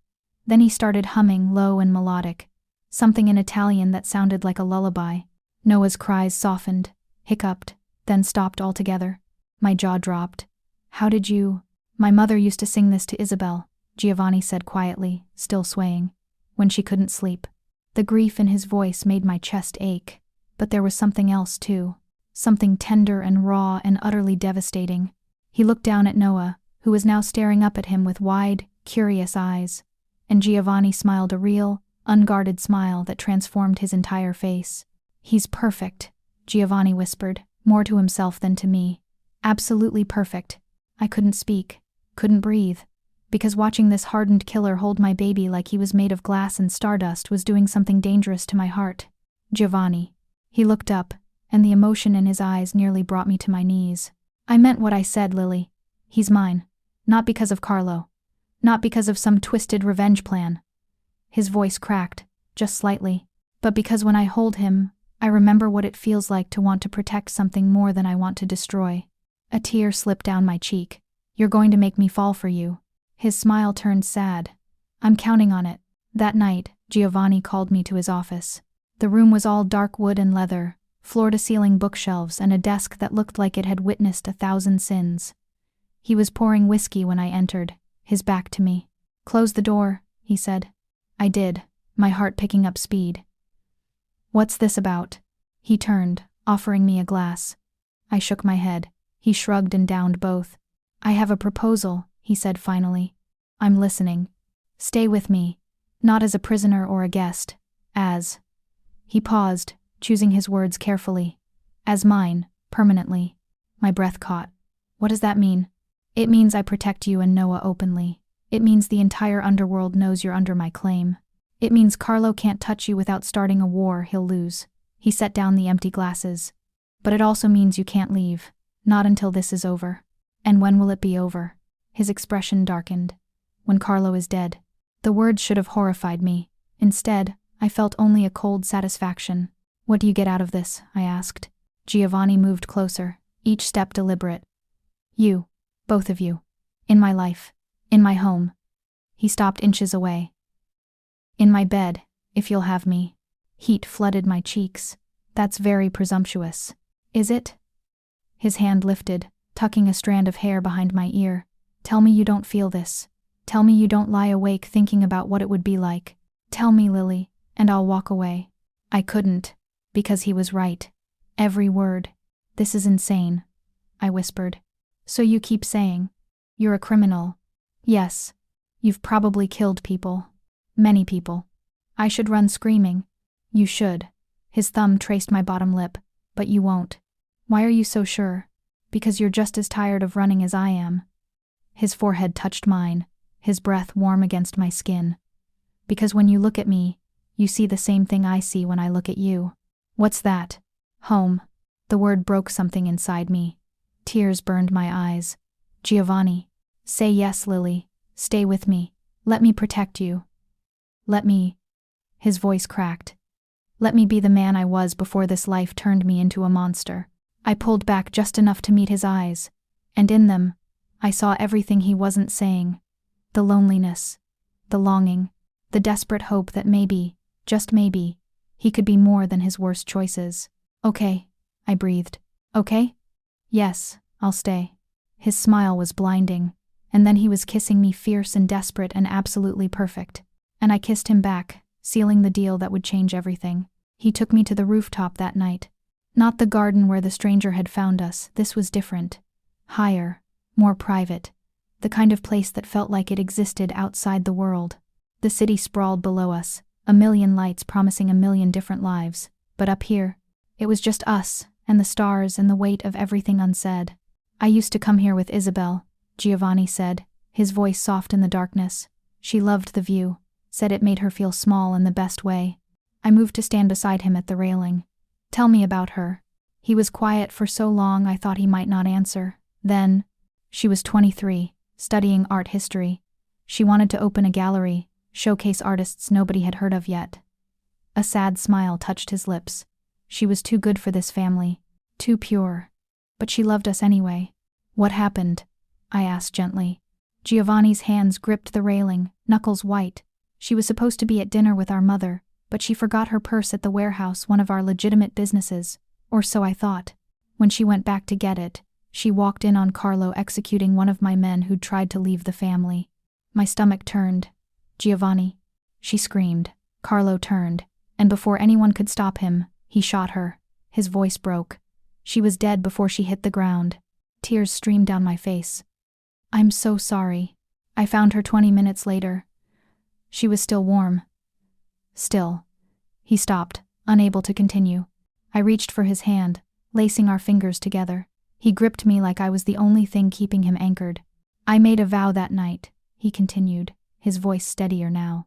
Then he started humming low and melodic, something in Italian that sounded like a lullaby. Noah's cries softened, hiccuped, then stopped altogether. My jaw dropped. How did you? My mother used to sing this to Isabel, Giovanni said quietly, still swaying, when she couldn't sleep. The grief in his voice made my chest ache, but there was something else too, something tender and raw and utterly devastating. He looked down at Noah, who was now staring up at him with wide, curious eyes, and Giovanni smiled a real, unguarded smile that transformed his entire face. "He's perfect," Giovanni whispered, more to himself than to me. "Absolutely perfect." I couldn't speak, couldn't breathe, because watching this hardened killer hold my baby like he was made of glass and stardust was doing something dangerous to my heart. "Giovanni." He looked up, and the emotion in his eyes nearly brought me to my knees. "I meant what I said, Lily. He's mine. Not because of Carlo. Not because of some twisted revenge plan." His voice cracked, just slightly. "But because when I hold him, I remember what it feels like to want to protect something more than I want to destroy." A tear slipped down my cheek. "You're going to make me fall for you." His smile turned sad. "I'm counting on it." That night, Giovanni called me to his office. The room was all dark wood and leather, floor-to-ceiling bookshelves and a desk that looked like it had witnessed 1,000 sins. He was pouring whiskey when I entered, his back to me. "Close the door," he said. I did, my heart picking up speed. "What's this about?" He turned, offering me a glass. I shook my head. He shrugged and downed both. "I have a proposal," he said finally. "I'm listening. Stay with me, not as a prisoner or a guest, as..." He paused, choosing his words carefully. "As mine, permanently." My breath caught. "What does that mean?" "It means I protect you and Noah openly. It means the entire underworld knows you're under my claim. It means Carlo can't touch you without starting a war he'll lose." He set down the empty glasses. "But it also means you can't leave, not until this is over." "And when will it be over?" His expression darkened. "When Carlo is dead." The words should have horrified me. Instead, I felt only a cold satisfaction. "What do you get out of this?" I asked. Giovanni moved closer, each step deliberate. "You. Both of you. In my life. In my home." He stopped inches away. "In my bed, if you'll have me." Heat flooded my cheeks. "That's very presumptuous." "Is it?" His hand lifted, tucking a strand of hair behind my ear. "Tell me you don't feel this. Tell me you don't lie awake thinking about what it would be like. Tell me, Lily, and I'll walk away." I couldn't, because he was right. Every word. "This is insane," I whispered. "So you keep saying, you're a criminal." "Yes. You've probably killed people. Many people. I should run screaming." "You should." His thumb traced my bottom lip. "But you won't." "Why are you so sure?" "Because you're just as tired of running as I am." His forehead touched mine, his breath warm against my skin. "Because when you look at me, you see the same thing I see when I look at you." "What's that?" "Home." The word broke something inside me. Tears burned my eyes. "Giovanni. Say yes, Lily. Stay with me. Let me protect you. Let me..." His voice cracked. "Let me be the man I was before this life turned me into a monster." I pulled back just enough to meet his eyes, and in them, I saw everything he wasn't saying. The loneliness, the longing, the desperate hope that maybe, just maybe, he could be more than his worst choices. "Okay," I breathed. "Okay?" "Yes, I'll stay." His smile was blinding, and then he was kissing me fierce and desperate and absolutely perfect. And I kissed him back, sealing the deal that would change everything. He took me to the rooftop that night. Not the garden where the stranger had found us, this was different. Higher, more private. The kind of place that felt like it existed outside the world. The city sprawled below us, a million lights promising a million different lives. But up here, it was just us, and the stars and the weight of everything unsaid. "I used to come here with Isabel," Giovanni said, his voice soft in the darkness. "She loved the view, said it made her feel small in the best way." I moved to stand beside him at the railing. "Tell me about her." He was quiet for so long I thought he might not answer. Then, "She was 23, studying art history. She wanted to open a gallery, showcase artists nobody had heard of yet." A sad smile touched his lips. "She was too good for this family, too pure. But she loved us anyway." "What happened?" I asked gently. Giovanni's hands gripped the railing, knuckles white. "She was supposed to be at dinner with our mother, but she forgot her purse at the warehouse, one of our legitimate businesses, or so I thought. When she went back to get it, she walked in on Carlo executing one of my men who'd tried to leave the family." My stomach turned. "Giovanni." She screamed. Carlo turned, and before anyone could stop him, he shot her. His voice broke. She was dead before she hit the ground. Tears streamed down my face. "I'm so sorry. I found her 20 minutes later. She was still warm. Still. He stopped, unable to continue. I reached for his hand, lacing our fingers together. He gripped me like I was the only thing keeping him anchored. I made a vow that night, he continued, his voice steadier now,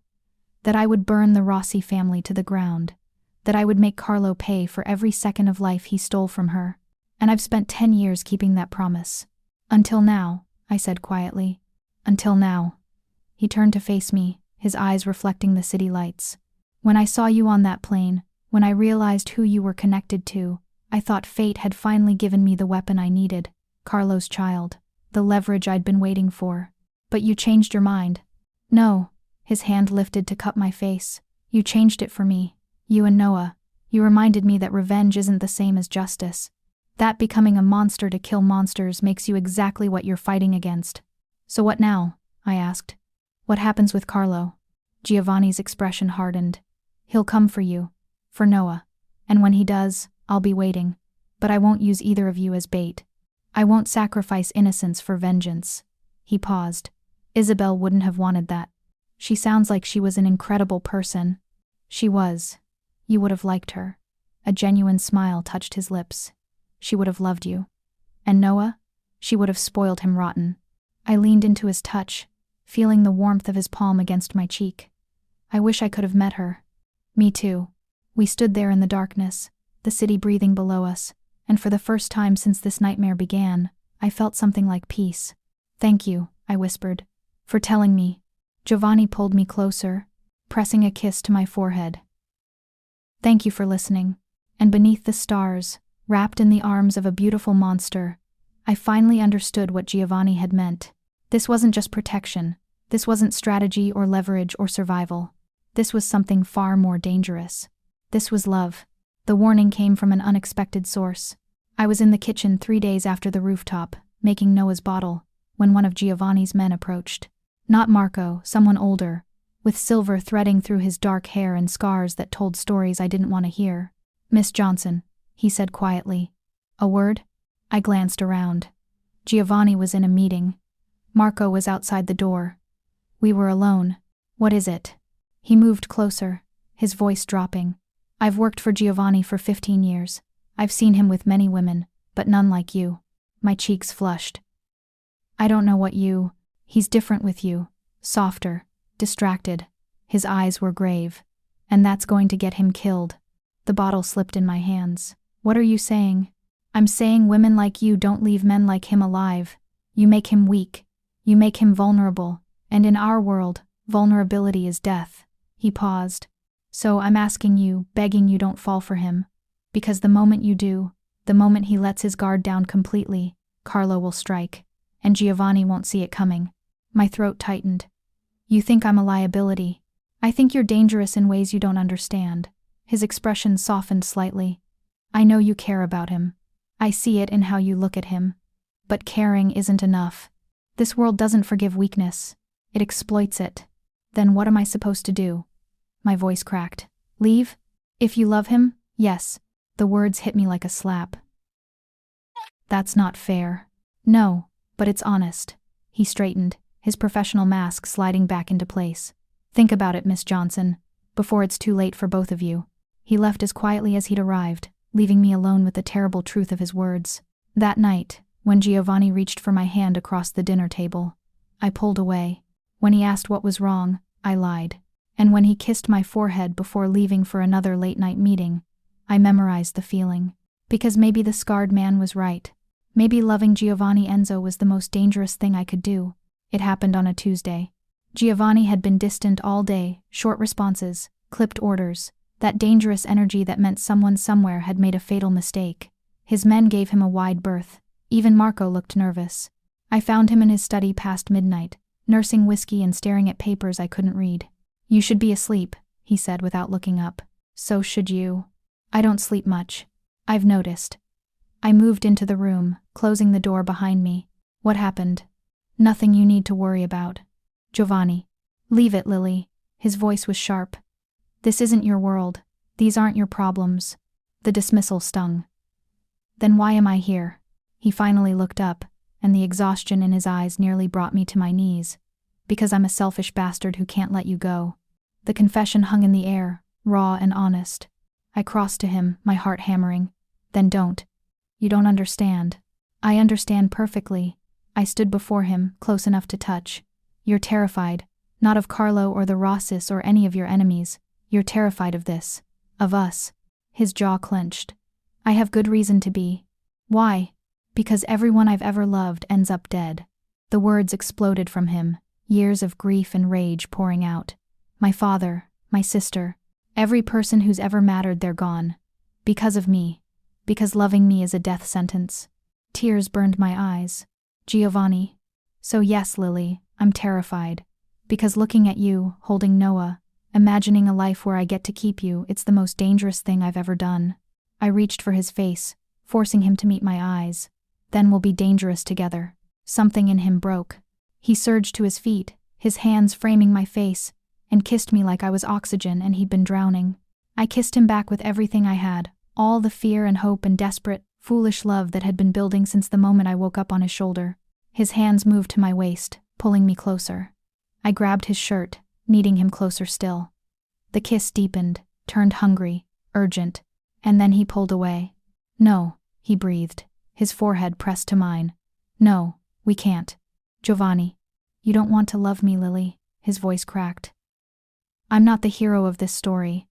that I would burn the Rossi family to the ground, that I would make Carlo pay for every second of life he stole from her. And I've spent 10 years keeping that promise. Until now, I said quietly. Until now. He turned to face me, his eyes reflecting the city lights. When I saw you on that plane, when I realized who you were connected to, I thought fate had finally given me the weapon I needed, Carlo's child, the leverage I'd been waiting for. But you changed your mind. No, his hand lifted to cup my face. You changed it for me. You and Noah. You reminded me that revenge isn't the same as justice. That becoming a monster to kill monsters makes you exactly what you're fighting against. So what now? I asked. What happens with Carlo? Giovanni's expression hardened. He'll come for you. For Noah. And when he does, I'll be waiting. But I won't use either of you as bait. I won't sacrifice innocence for vengeance. He paused. Isabel wouldn't have wanted that. She sounds like she was an incredible person. She was. You would have liked her. A genuine smile touched his lips. She would have loved you. And Noah? She would have spoiled him rotten. I leaned into his touch, feeling the warmth of his palm against my cheek. I wish I could have met her. Me too. We stood there in the darkness, the city breathing below us, and for the first time since this nightmare began, I felt something like peace. Thank you, I whispered, for telling me. Giovanni pulled me closer, pressing a kiss to my forehead. Thank you for listening. And beneath the stars, wrapped in the arms of a beautiful monster, I finally understood what Giovanni had meant. This wasn't just protection. This wasn't strategy or leverage or survival. This was something far more dangerous. This was love. The warning came from an unexpected source. I was in the kitchen 3 days after the rooftop, making Noah's bottle, when one of Giovanni's men approached. Not Marco, someone older, with silver threading through his dark hair and scars that told stories I didn't want to hear. Miss Johnson, he said quietly. A word? I glanced around. Giovanni was in a meeting. Marco was outside the door. We were alone. What is it? He moved closer, his voice dropping. I've worked for Giovanni for 15 years. I've seen him with many women, but none like you. My cheeks flushed. I don't know what you... He's different with you. Softer. Distracted. His eyes were grave. And that's going to get him killed. The bottle slipped in my hands. What are you saying? I'm saying women like you don't leave men like him alive. You make him weak. You make him vulnerable. And in our world, vulnerability is death. He paused. So I'm asking you, begging you don't fall for him. Because the moment you do, the moment he lets his guard down completely, Carlo will strike. And Giovanni won't see it coming. My throat tightened. You think I'm a liability. I think you're dangerous in ways you don't understand. His expression softened slightly. I know you care about him. I see it in how you look at him. But caring isn't enough. This world doesn't forgive weakness. It exploits it. Then what am I supposed to do? My voice cracked. Leave? If you love him, yes. The words hit me like a slap. That's not fair. No, but it's honest. He straightened, his professional mask sliding back into place. Think about it, Miss Johnson, before it's too late for both of you. He left as quietly as he'd arrived, leaving me alone with the terrible truth of his words. That night, when Giovanni reached for my hand across the dinner table, I pulled away. When he asked what was wrong, I lied. And when he kissed my forehead before leaving for another late-night meeting, I memorized the feeling. Because maybe the scarred man was right. Maybe loving Giovanni Enzo was the most dangerous thing I could do. It happened on a Tuesday. Giovanni had been distant all day, short responses, clipped orders, that dangerous energy that meant someone somewhere had made a fatal mistake. His men gave him a wide berth. Even Marco looked nervous. I found him in his study past midnight, nursing whiskey and staring at papers I couldn't read. You should be asleep, he said without looking up. So should you. I don't sleep much. I've noticed. I moved into the room, closing the door behind me. What happened? Nothing you need to worry about. Giovanni. Leave it, Lily. His voice was sharp. This isn't your world. These aren't your problems. The dismissal stung. Then why am I here? He finally looked up, and the exhaustion in his eyes nearly brought me to my knees. Because I'm a selfish bastard who can't let you go. The confession hung in the air, raw and honest. I crossed to him, my heart hammering. Then don't. You don't understand. I understand perfectly. I stood before him, close enough to touch. You're terrified, not of Carlo or the Rosses or any of your enemies. You're terrified of this. Of us. His jaw clenched. I have good reason to be. Why? Because everyone I've ever loved ends up dead. The words exploded from him, years of grief and rage pouring out. My father, my sister, every person who's ever mattered, they're gone. Because of me. Because loving me is a death sentence. Tears burned my eyes. Giovanni. So yes, Lily, I'm terrified. Because looking at you, holding Noah, imagining a life where I get to keep you, it's the most dangerous thing I've ever done. I reached for his face, forcing him to meet my eyes. Then we'll be dangerous together. Something in him broke. He surged to his feet, his hands framing my face, and kissed me like I was oxygen and he'd been drowning. I kissed him back with everything I had, all the fear and hope and desperate, foolish love that had been building since the moment I woke up on his shoulder. His hands moved to my waist, pulling me closer. I grabbed his shirt, needing him closer still. The kiss deepened, turned hungry, urgent, and then he pulled away. No, he breathed, his forehead pressed to mine. No, we can't. Giovanni, you don't want to love me, Lily, his voice cracked. I'm not the hero of this story.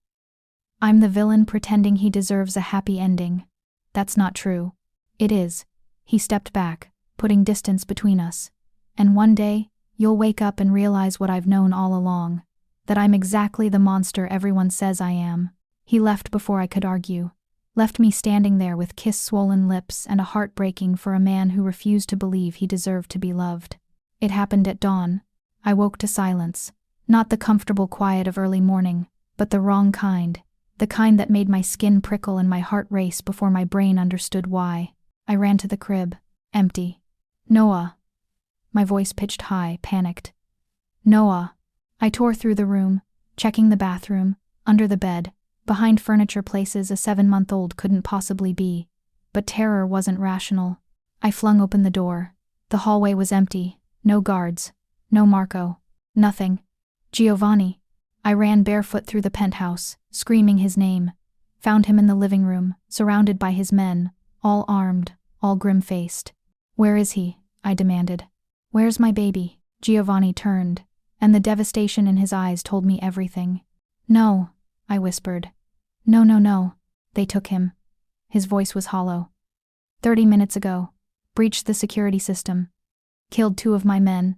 I'm the villain pretending he deserves a happy ending. That's not true. It is. He stepped back, putting distance between us. And one day, you'll wake up and realize what I've known all along. That I'm exactly the monster everyone says I am. He left before I could argue. Left me standing there with kiss-swollen lips and a heart breaking for a man who refused to believe he deserved to be loved. It happened at dawn. I woke to silence. Not the comfortable quiet of early morning, but the wrong kind. The kind that made my skin prickle and my heart race before my brain understood why. I ran to the crib. Empty. Noah. My voice pitched high, panicked. Noah. I tore through the room, checking the bathroom, under the bed, behind furniture places a 7-month-old couldn't possibly be. But terror wasn't rational. I flung open the door. The hallway was empty. No guards. No Marco. Nothing. Giovanni. I ran barefoot through the penthouse, screaming his name. Found him in the living room, surrounded by his men, all armed, all grim-faced. Where is he? I demanded. Where's my baby? Giovanni turned, and the devastation in his eyes told me everything. No, I whispered. No, no, no. They took him. His voice was hollow. 30 minutes ago. Breached the security system. Killed 2 of my men.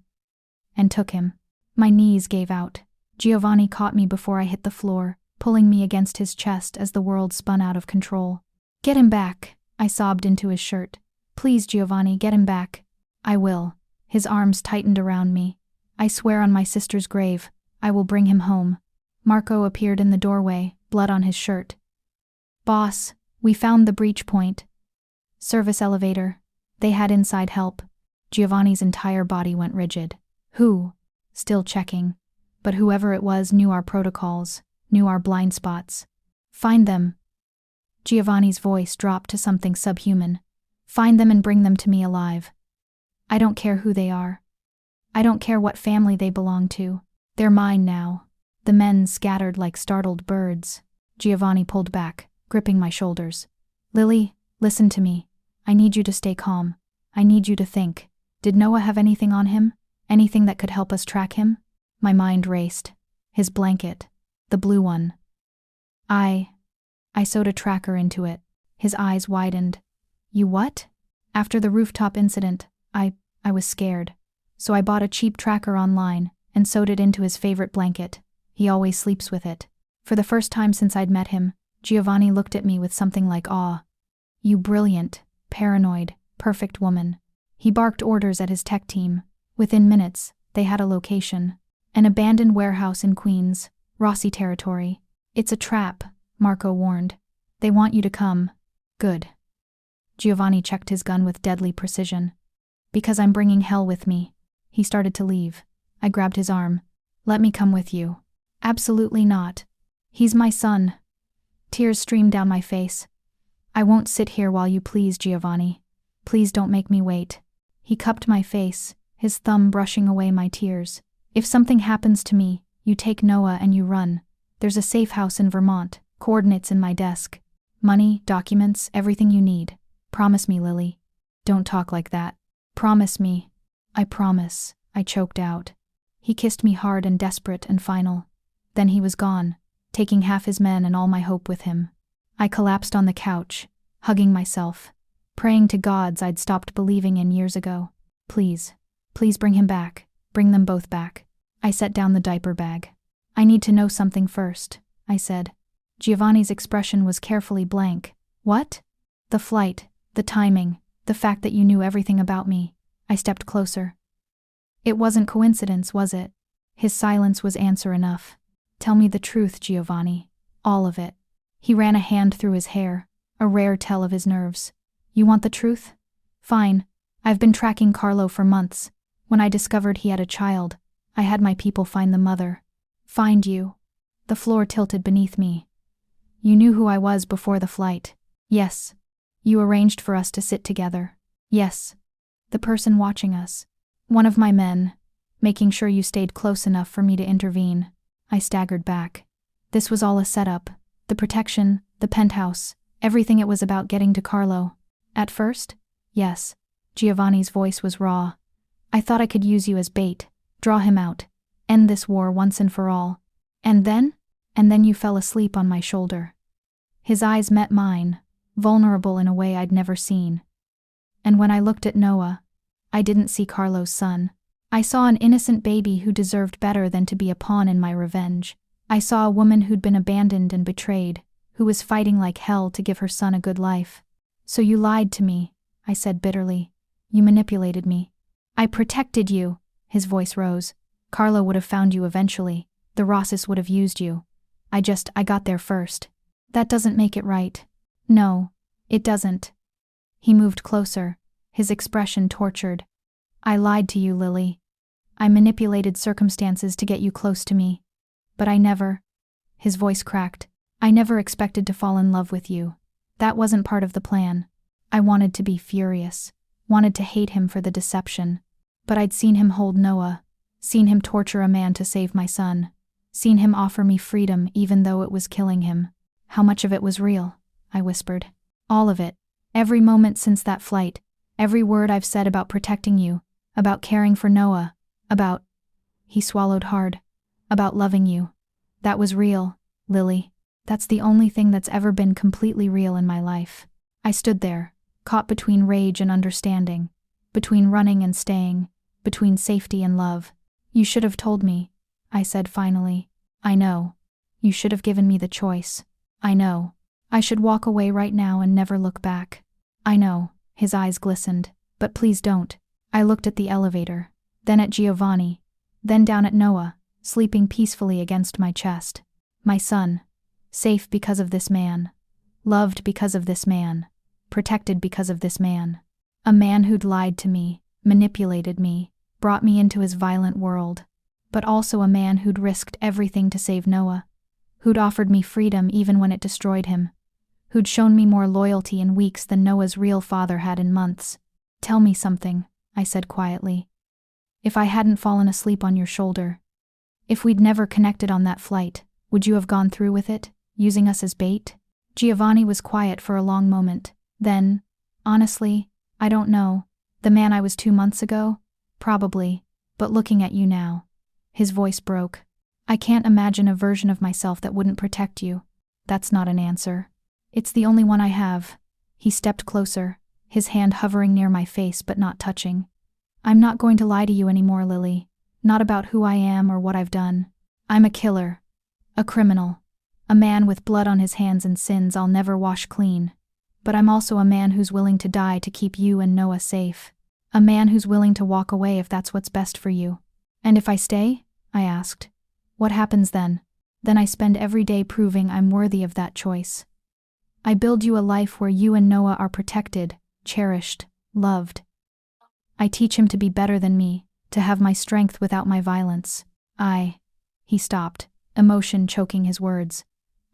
And took him. My knees gave out. Giovanni caught me before I hit the floor, pulling me against his chest as the world spun out of control. Get him back, I sobbed into his shirt. Please, Giovanni, get him back. I will. His arms tightened around me. I swear on my sister's grave, I will bring him home. Marco appeared in the doorway, blood on his shirt. Boss, we found the breach point. Service elevator. They had inside help. Giovanni's entire body went rigid. Who? Still checking. But whoever it was knew our protocols, knew our blind spots. Find them. Giovanni's voice dropped to something subhuman. Find them and bring them to me alive. I don't care who they are. I don't care what family they belong to. They're mine now. The men scattered like startled birds. Giovanni pulled back, gripping my shoulders. Lily, listen to me. I need you to stay calm. I need you to think. Did Noah have anything on him? Anything that could help us track him? My mind raced. His blanket. The blue one. I sewed a tracker into it. His eyes widened. You what? After the rooftop incident, I was scared. So I bought a cheap tracker online and sewed it into his favorite blanket. He always sleeps with it. For the first time since I'd met him, Giovanni looked at me with something like awe. You brilliant, paranoid, perfect woman. He barked orders at his tech team. Within minutes, they had a location. An abandoned warehouse in Queens, Rossi territory. It's a trap, Marco warned. They want you to come. Good. Giovanni checked his gun with deadly precision. Because I'm bringing hell with me. He started to leave. I grabbed his arm. Let me come with you. Absolutely not. He's my son. Tears streamed down my face. I won't sit here while you please, Giovanni. Please don't make me wait. He cupped my face, his thumb brushing away my tears. If something happens to me, you take Noah and you run. There's a safe house in Vermont, coordinates in my desk. Money, documents, everything you need. Promise me, Lily. Don't talk like that. Promise me. I promise, I choked out. He kissed me hard and desperate and final. Then he was gone, taking half his men and all my hope with him. I collapsed on the couch, hugging myself, praying to gods I'd stopped believing in years ago. Please, please bring him back. Bring them both back. I set down the diaper bag. I need to know something first, I said. Giovanni's expression was carefully blank. What? The flight, the timing, the fact that you knew everything about me. I stepped closer. It wasn't coincidence, was it? His silence was answer enough. Tell me the truth, Giovanni. All of it. He ran a hand through his hair, a rare tell of his nerves. You want the truth? Fine. I've been tracking Carlo for months. When I discovered he had a child, I had my people find the mother. Find you. The floor tilted beneath me. You knew who I was before the flight. Yes. You arranged for us to sit together. Yes. The person watching us. One of my men, making sure you stayed close enough for me to intervene. I staggered back. This was all a setup. The protection, the penthouse, everything. It was about getting to Carlo. At first? Yes. Giovanni's voice was raw. I thought I could use you as bait, draw him out, end this war once and for all. And then? And then you fell asleep on my shoulder. His eyes met mine, vulnerable in a way I'd never seen. And when I looked at Noah, I didn't see Carlo's son. I saw an innocent baby who deserved better than to be a pawn in my revenge. I saw a woman who'd been abandoned and betrayed, who was fighting like hell to give her son a good life. So you lied to me, I said bitterly. You manipulated me. I protected you. His voice rose. Carlo would have found you eventually. The Rosses would have used you. I got there first. That doesn't make it right. No, it doesn't. He moved closer, his expression tortured. I lied to you, Lily. I manipulated circumstances to get you close to me. But I never. His voice cracked. I never expected to fall in love with you. That wasn't part of the plan. I wanted to be furious, wanted to hate him for the deception. But I'd seen him hold Noah, seen him torture a man to save my son, seen him offer me freedom even though it was killing him. How much of it was real? I whispered. All of it. Every moment since that flight. Every word I've said about protecting you, about caring for Noah, about... He swallowed hard. About loving you. That was real, Lily. That's the only thing that's ever been completely real in my life. I stood there, caught between rage and understanding, between running and staying, between safety and love. You should have told me, I said finally. I know. You should have given me the choice. I know. I should walk away right now and never look back. I know. His eyes glistened. But please don't. I looked at the elevator, then at Giovanni, then down at Noah, sleeping peacefully against my chest. My son. Safe because of this man. Loved because of this man. Protected because of this man. A man who'd lied to me, manipulated me, brought me into his violent world. But also a man who'd risked everything to save Noah. Who'd offered me freedom even when it destroyed him. Who'd shown me more loyalty in weeks than Noah's real father had in months. Tell me something, I said quietly. If I hadn't fallen asleep on your shoulder, if we'd never connected on that flight, would you have gone through with it, using us as bait? Giovanni was quiet for a long moment. Then, honestly, I don't know. The man I was 2 months ago? Probably. But looking at you now. His voice broke. I can't imagine a version of myself that wouldn't protect you. That's not an answer. It's the only one I have. He stepped closer, his hand hovering near my face but not touching. I'm not going to lie to you anymore, Lily. Not about who I am or what I've done. I'm a killer. A criminal. A man with blood on his hands and sins I'll never wash clean. But I'm also a man who's willing to die to keep you and Noah safe. A man who's willing to walk away if that's what's best for you. And if I stay? I asked. What happens then? Then I spend every day proving I'm worthy of that choice. I build you a life where you and Noah are protected, cherished, loved. I teach him to be better than me, to have my strength without my violence. He stopped, emotion choking his words.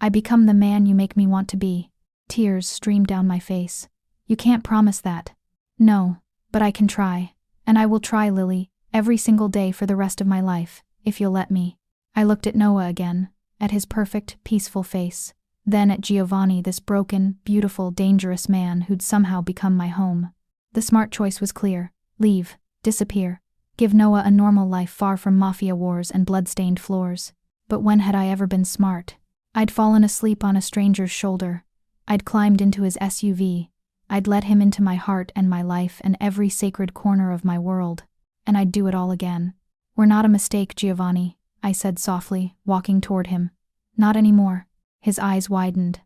I become the man you make me want to be. Tears streamed down my face. You can't promise that. No, but I can try. And I will try, Lily, every single day for the rest of my life, if you'll let me. I looked at Noah again, at his perfect, peaceful face, then at Giovanni, this broken, beautiful, dangerous man who'd somehow become my home. The smart choice was clear: leave, disappear, give Noah a normal life far from mafia wars and blood-stained floors. But when had I ever been smart? I'd fallen asleep on a stranger's shoulder. I'd climbed into his SUV. I'd let him into my heart and my life and every sacred corner of my world. And I'd do it all again. We're not a mistake, Giovanni, I said softly, walking toward him. Not anymore. His eyes widened.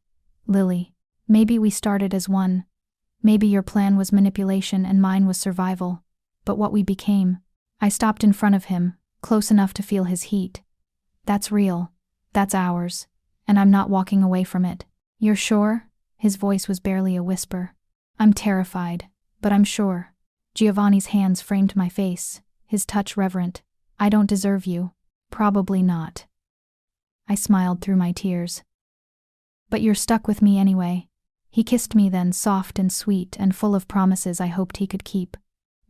Lily, maybe we started as one. Maybe your plan was manipulation and mine was survival. But what we became. I stopped in front of him, close enough to feel his heat. That's real. That's ours. And I'm not walking away from it. You're sure? His voice was barely a whisper. I'm terrified, but I'm sure. Giovanni's hands framed my face, his touch reverent. I don't deserve you. Probably not. I smiled through my tears. But you're stuck with me anyway. He kissed me then, soft and sweet and full of promises I hoped he could keep.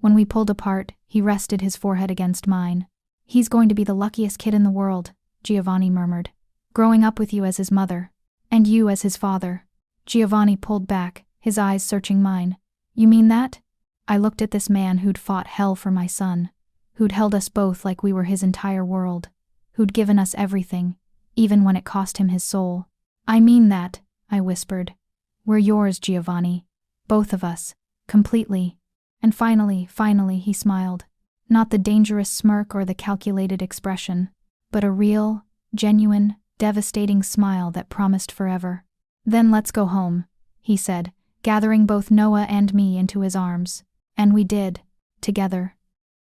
When we pulled apart, he rested his forehead against mine. He's going to be the luckiest kid in the world, Giovanni murmured. Growing up with you as his mother. And you as his father. Giovanni pulled back, his eyes searching mine. You mean that? I looked at this man who'd fought hell for my son. Who'd held us both like we were his entire world. Who'd given us everything, even when it cost him his soul. I mean that, I whispered. We're yours, Giovanni. Both of us. Completely. And finally, he smiled. Not the dangerous smirk or the calculated expression, but a real, genuine, devastating smile that promised forever. Then let's go home, he said, gathering both Noah and me into his arms. And we did. Together.